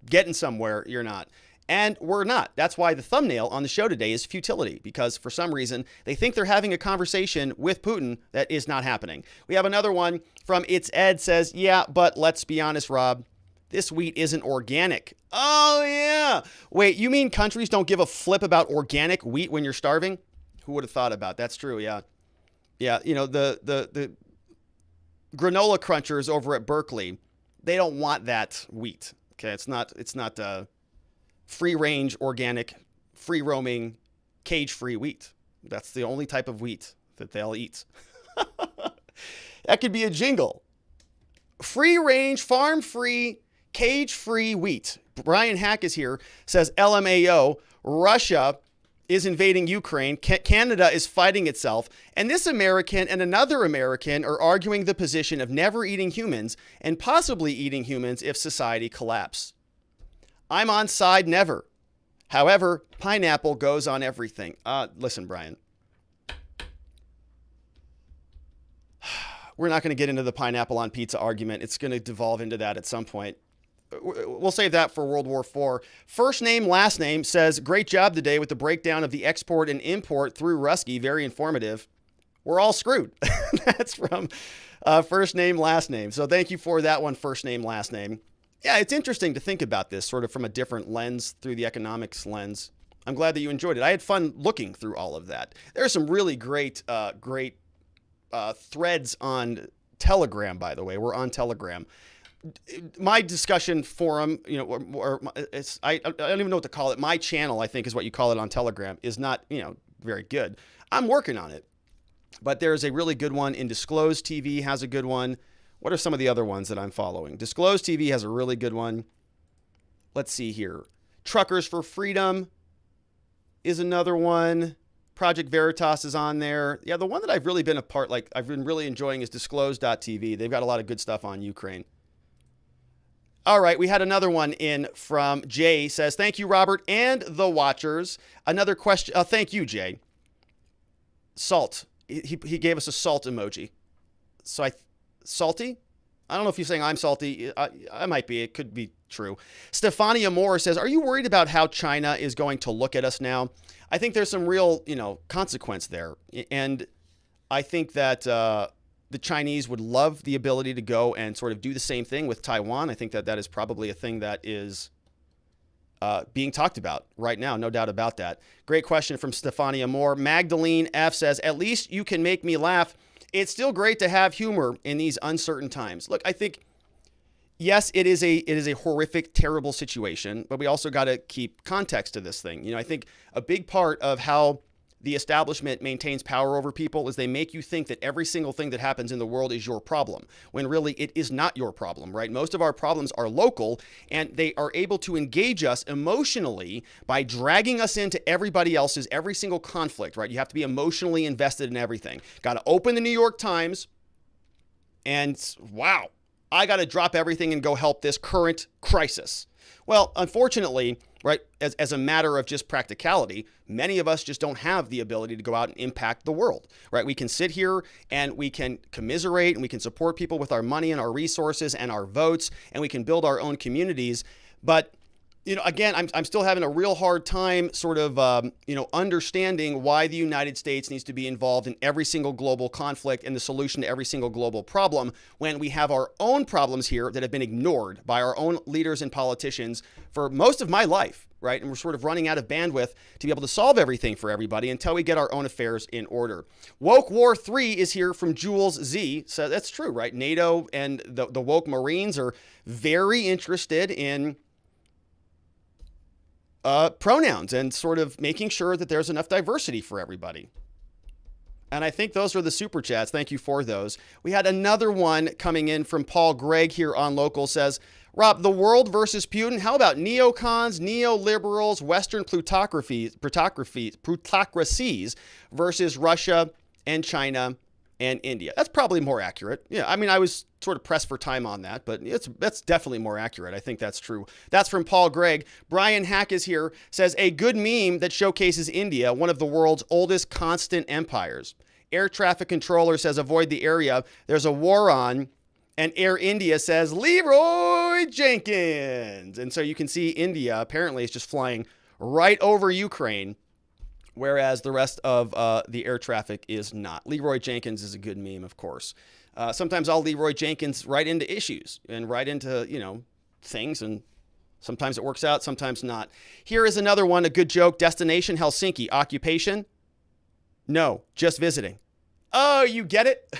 getting somewhere, you're not. And we're not. That's why the thumbnail on the show today is futility, because for some reason they think they're having a conversation with Putin that is not happening. We have another one from It's Ed says, yeah, but let's be honest, Rob, this wheat isn't organic. Oh, yeah. Wait, you mean countries don't give a flip about organic wheat when you're starving? Who would have thought about that? That's true, yeah. Yeah, you know, the granola crunchers over at Berkeley, they don't want that wheat. Okay, it's not free-range, organic, free-roaming, cage-free wheat. That's the only type of wheat that they'll eat. That could be a jingle. Free-range, farm-free, cage-free wheat. Brian Hack is here, says LMAO, Russia is invading Ukraine, Canada is fighting itself, and this American and another American are arguing the position of never eating humans and possibly eating humans if society collapses. I'm on side never. However, pineapple goes on everything. Listen, Brian. We're not going to get into the pineapple on pizza argument. It's going to devolve into that at some point. We'll save that for World War IV. First name, last name says, great job today with the breakdown of the export and import through Rusky. Very informative. We're all screwed. That's from first name, last name. So thank you for that one, first name, last name. Yeah, it's interesting to think about this sort of from a different lens, through the economics lens. I'm glad that you enjoyed it. I had fun looking through all of that. There are some really great threads on Telegram, by the way. We're on Telegram. My discussion forum, you know, I don't even know what to call it. My channel, I think, is what you call it on Telegram, is not, you know, very good. I'm working on it. But there's a really good one in Disclosed TV has a good one. What are some of the other ones that I'm following? Disclosed TV has a really good one. Let's see here. Truckers for Freedom is another one. Project Veritas is on there. Yeah, the one that I've really been I've been really enjoying is Disclosed.tv. They've got a lot of good stuff on Ukraine. All right, we had another one in from Jay. Says, thank you, Robert, and the watchers. Another question. Thank you, Jay. Salt. He gave us a salt emoji. So salty? I don't know if you're saying I'm salty. I might be. It could be true. Stefania Moore says, are you worried about how China is going to look at us now? I think there's some real, consequence there. And I think that the Chinese would love the ability to go and sort of do the same thing with Taiwan. I think that is probably a thing that is being talked about right now. No doubt about that. Great question from Stefania Moore. Magdalene F says, at least you can make me laugh. It's still great to have humor in these uncertain times. Look, I think, yes, it is a horrific, terrible situation, but we also got to keep context to this thing. I think a big part of how the establishment maintains power over people is they make you think that every single thing that happens in the world is your problem, when really it is not your problem, right? Most of our problems are local, and they are able to engage us emotionally by dragging us into everybody else's, every single conflict, right? You have to be emotionally invested in everything. Got to open the New York Times and, wow, I got to drop everything and go help this current crisis. Well, unfortunately, right, as a matter of just practicality, many of us just don't have the ability to go out and impact the world, right? We can sit here and we can commiserate and we can support people with our money and our resources and our votes, and we can build our own communities. But, again, I'm still having a real hard time sort of, understanding why the United States needs to be involved in every single global conflict and the solution to every single global problem when we have our own problems here that have been ignored by our own leaders and politicians for most of my life, right? And we're sort of running out of bandwidth to be able to solve everything for everybody until we get our own affairs in order. Woke War 3 is here from Jules Z. So that's true, right? NATO and the woke Marines are very interested in pronouns and sort of making sure that there's enough diversity for everybody. And I think those are the super chats. Thank you for those. We had another one coming in from Paul Gregg here on Local. Says, Rob, the world versus Putin. How about neocons, neoliberals, Western plutocracies versus Russia and China and India? That's probably more accurate. Yeah, I mean, I was sort of pressed for time on that, but that's definitely more accurate. I think that's true. That's from Paul Gregg. Brian Hack is here, says, a good meme that showcases India, one of the world's oldest constant empires. Air traffic controller says, avoid the area. There's a war on. And Air India says, Leroy Jenkins. And so you can see India apparently is just flying right over Ukraine, whereas the rest of the air traffic is not. Leroy Jenkins is a good meme, of course. Sometimes I'll Leroy Jenkins right into issues and right into, things. And sometimes it works out, sometimes not. Here is another one, a good joke. Destination, Helsinki. Occupation? No, just visiting. Oh, you get it?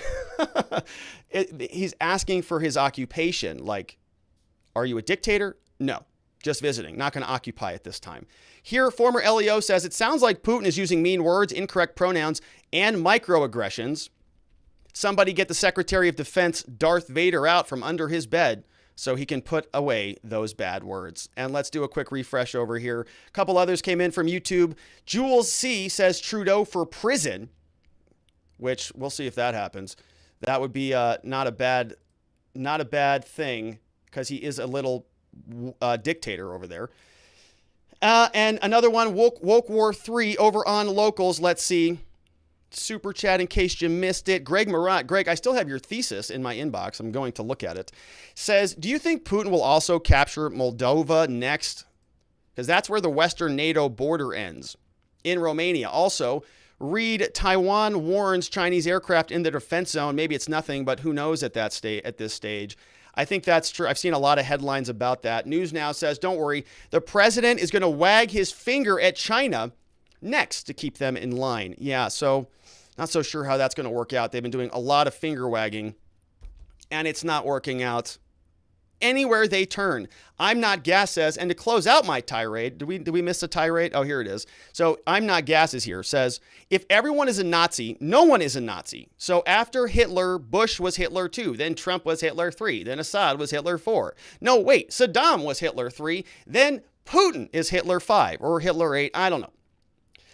He's asking for his occupation. Like, are you a dictator? No, just visiting. Not going to occupy at this time. Here, former LEO says, it sounds like Putin is using mean words, incorrect pronouns, and microaggressions. Somebody get the Secretary of Defense, Darth Vader, out from under his bed so he can put away those bad words. And let's do a quick refresh over here. A couple others came in from YouTube. Jules C says Trudeau for prison, which we'll see if that happens. That would be not a bad thing because he is a little dictator over there. And another one, Woke War 3 over on Locals. Let's see. Super chat in case you missed it. Greg Murat. Greg, I still have your thesis in my inbox. I'm going to look at it. Says, do you think Putin will also capture Moldova next? Because that's where the Western NATO border ends. In Romania. Also, read Taiwan warns Chinese aircraft in the defense zone. Maybe it's nothing, but who knows at this stage. I think that's true. I've seen a lot of headlines about that. News Now says, don't worry, the president is going to wag his finger at China next to keep them in line. Yeah, so not so sure how that's going to work out. They've been doing a lot of finger wagging, and it's not working out anywhere they turn. I'm Not Gas says, and to close out my tirade, did we miss a tirade? Oh, here it is. So I'm Not Gas is here, says, if everyone is a Nazi, no one is a Nazi. So after Hitler, Bush was Hitler 2, then Trump was Hitler 3, then Assad was Hitler 4. No, wait, Saddam was Hitler 3, then Putin is Hitler 5 or Hitler 8, I don't know.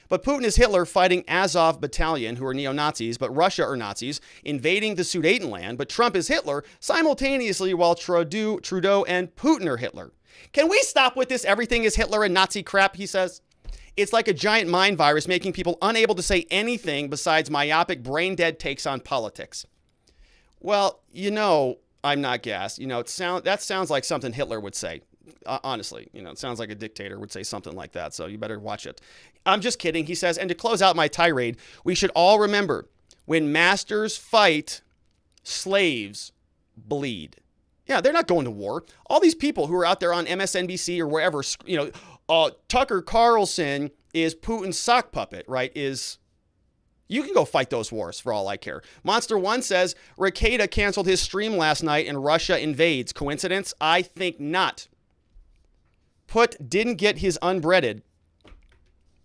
But Putin is Hitler fighting Azov Battalion, who are neo-Nazis, but Russia are Nazis, invading the Sudetenland. But Trump is Hitler simultaneously while Trudeau and Putin are Hitler. Can we stop with this everything is Hitler and Nazi crap, he says? It's like a giant mind virus making people unable to say anything besides myopic, brain-dead takes on politics. Well, I'm Not Gas. That sounds like something Hitler would say. Honestly, it sounds like a dictator would say something like that, so you better watch it. I'm just kidding, he says. And to close out my tirade, we should all remember, when masters fight, slaves bleed. Yeah, they're not going to war. All these people who are out there on MSNBC or wherever, Tucker Carlson is Putin's sock puppet, right? You can go fight those wars for all I care. Monster One says, Rekieta canceled his stream last night and Russia invades. Coincidence? I think not. Put didn't get his unbreaded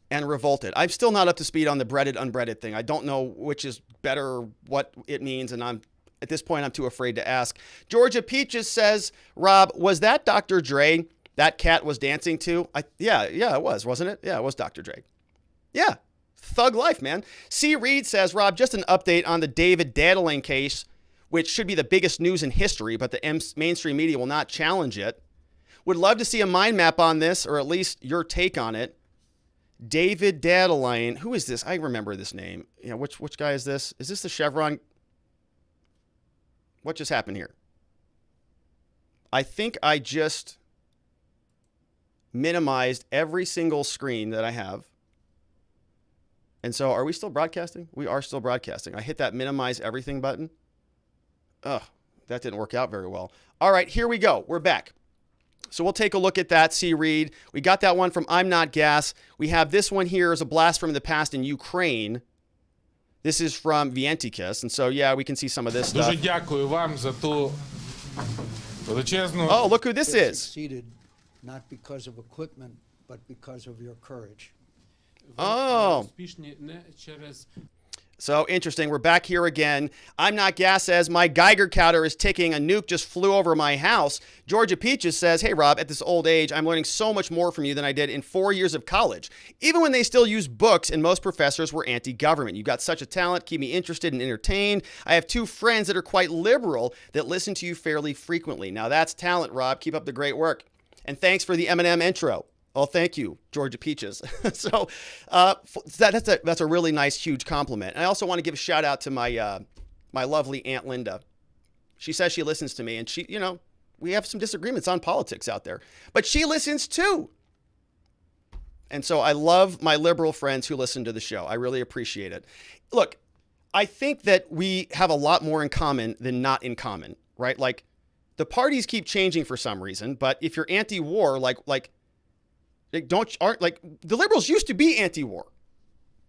and revolted. I'm still not up to speed on the breaded, unbreaded thing. I don't know which is better or what it means, and at this point, I'm too afraid to ask. Georgia Peaches says, Rob, was that Dr. Dre that cat was dancing to? Yeah, it was, wasn't it? Yeah, it was Dr. Dre. Yeah, thug life, man. C. Reed says, Rob, just an update on the David Daddling case, which should be the biggest news in history, but the mainstream media will not challenge it. Would love to see a mind map on this, or at least your take on it. David Daddling. Who is this? I remember this name. Yeah, which guy is this? Is this the Chevron? What just happened here? I think I just minimized every single screen that I have. And so are we still broadcasting? We are still broadcasting. I hit that minimize everything button. Ugh, that didn't work out very well. All right, here we go. We're back. So we'll take a look at that, see, read. We got that one from I'm Not Gas. We have this one here as a blast from the past in Ukraine. This is from Vientikis. And so, yeah, we can see some of this stuff. Oh, look who this is. Succeeded not because of equipment, but because of your courage. Oh. So interesting. We're back here again. I'm Not Gas says, my Geiger counter is ticking. A nuke just flew over my house. Georgia Peaches says, hey, Rob, at this old age, I'm learning so much more from you than I did in 4 years of college. Even when they still use books and most professors were anti-government. You've got such a talent. Keep me interested and entertained. I have 2 friends that are quite liberal that listen to you fairly frequently. Now that's talent, Rob. Keep up the great work. And thanks for the Eminem intro. Oh, thank you, Georgia Peaches. So that's a really nice, huge compliment. And I also want to give a shout out to my my lovely Aunt Linda. She says she listens to me, and she, you know, we have some disagreements on politics out there, but she listens too. And so I love my liberal friends who listen to the show. I really appreciate it. Look, I think that we have a lot more in common than not in common, right? Like the parties keep changing for some reason, but if you're anti-war, like the liberals used to be anti-war.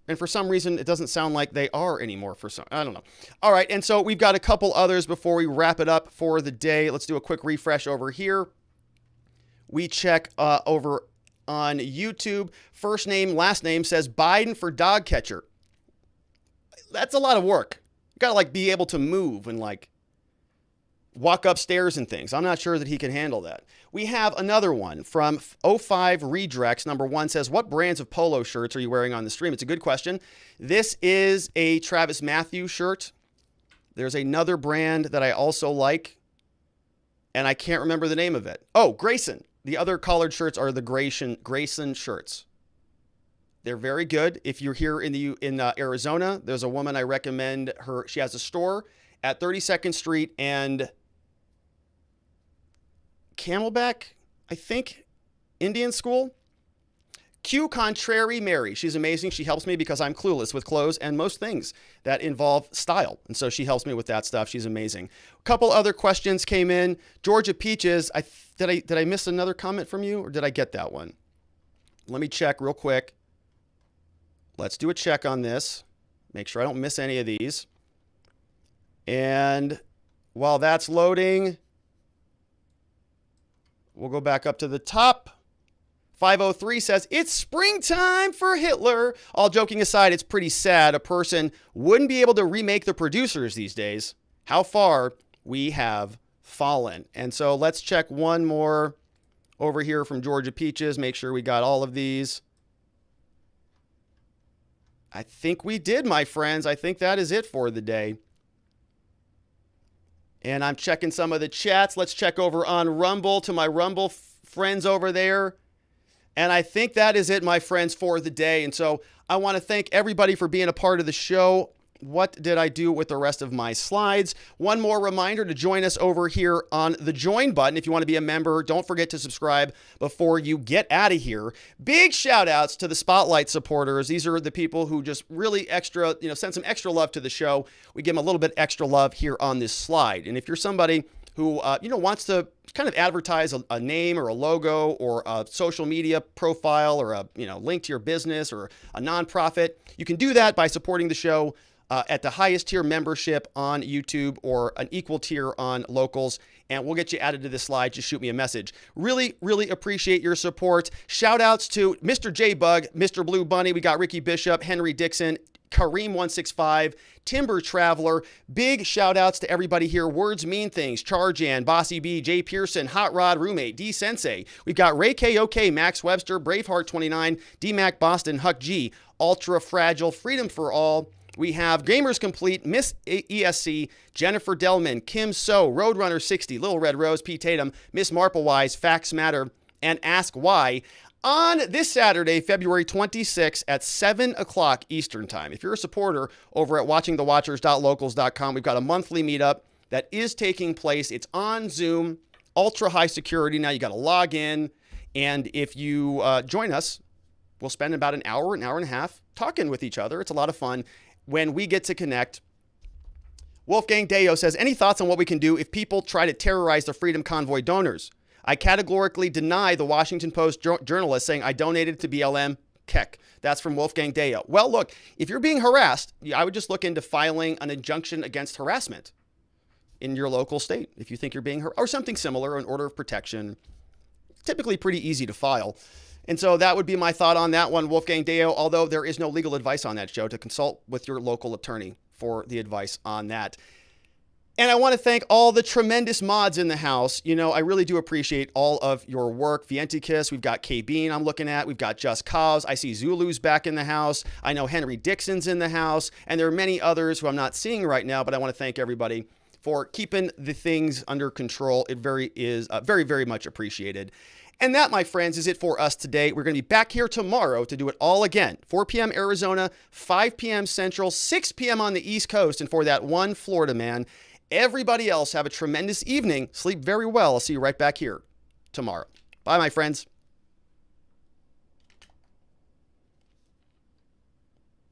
And for some reason, it doesn't sound like they are anymore for some, I don't know. All right. And so we've got a couple others before we wrap it up for the day. Let's do a quick refresh over here. We check over on YouTube. First name, last name says Biden for dog catcher. That's a lot of work. You got to like be able to move and like walk upstairs and things. I'm not sure that he can handle that. We have another one from 05 Redrex. Number 1 says, what brands of polo shirts are you wearing on the stream? It's a good question. This is a Travis Matthews shirt. There's another brand that I also like, and I can't remember the name of it. Oh, Grayson. The other collared shirts are the Grayson shirts. They're very good. If you're here in Arizona, there's a woman I recommend her. She has a store at 32nd Street and Camelback, I think, Indian School. Q Contrary Mary. She's amazing. She helps me because I'm clueless with clothes and most things that involve style. And so she helps me with that stuff. She's amazing. A couple other questions came in. Georgia Peaches, did I miss another comment from you or did I get that one? Let me check real quick. Let's do a check on this. Make sure I don't miss any of these. And while that's loading, we'll go back up to the top. 503 says, it's springtime for Hitler. All joking aside, it's pretty sad. A person wouldn't be able to remake the producers these days. How far we have fallen. And so let's check one more over here from Georgia Peaches. Make sure we got all of these. I think we did, my friends. I think that is it for the day. And I'm checking some of the chats. Let's check over on Rumble to my Rumble friends over there. And I think that is it, my friends, for the day. And so I want to thank everybody for being a part of the show. What did I do with the rest of my slides? One more reminder to join us over here on the join button. If you want to be a member, don't forget to subscribe before you get out of here. Big shout outs to the Spotlight supporters. These are the people who just really send some extra love to the show. We give them a little bit extra love here on this slide. And if you're somebody who, wants to kind of advertise a name or a logo or a social media profile or a, link to your business or a nonprofit, you can do that by supporting the show at the highest tier membership on YouTube or an equal tier on Locals, and we'll get you added to this slide. Just shoot me a message. Really, really appreciate your support. Shout outs to Mr. J Bug, Mr. Blue Bunny. We got Ricky Bishop, Henry Dixon, Kareem165, Timber Traveler. Big shout outs to everybody here. Words Mean Things, Charjan, Bossy B, Jay Pearson, Hot Rod Roommate, D Sensei. We've got Ray KOK, Max Webster, Braveheart29, D-Mac Boston, Huck G, Ultra Fragile, Freedom for All. We have Gamers Complete, Miss ESC, Jennifer Delman, Kim So, Roadrunner 60, Little Red Rose, P. Tatum, Miss Marplewise, Facts Matter, and Ask Why on this Saturday, February 26th at 7 o'clock Eastern Time. If you're a supporter over at watchingthewatchers.locals.com, we've got a monthly meetup that is taking place. It's on Zoom, ultra high security. Now you got to log in. And if you join us, we'll spend about an hour and a half talking with each other. It's a lot of fun when we get to connect. Wolfgang Deo says, any thoughts on what we can do if people try to terrorize the Freedom Convoy donors? I categorically deny the Washington Post journalist saying I donated to BLM. Keck. That's from Wolfgang Deo. Well, look, if you're being harassed, I would just look into filing an injunction against harassment in your local state. If you think you're being harassed or something similar, an order of protection, typically pretty easy to file. And so that would be my thought on that one, Wolfgang Deo, although there is no legal advice on that show, to consult with your local attorney for the advice on that. And I want to thank all the tremendous mods in the house. You know, I really do appreciate all of your work. Vientikis, we've got K Bean I'm looking at. We've got Just Cause. I see Zulu's back in the house. I know Henry Dixon's in the house. And there are many others who I'm not seeing right now, but I want to thank everybody for keeping the things under control. It is very, very much appreciated. And that, my friends, is it for us today. We're going to be back here tomorrow to do it all again. 4 p.m. Arizona, 5 p.m. Central, 6 p.m. on the East Coast. And for that one Florida man, everybody else have a tremendous evening. Sleep very well. I'll see you right back here tomorrow. Bye, my friends.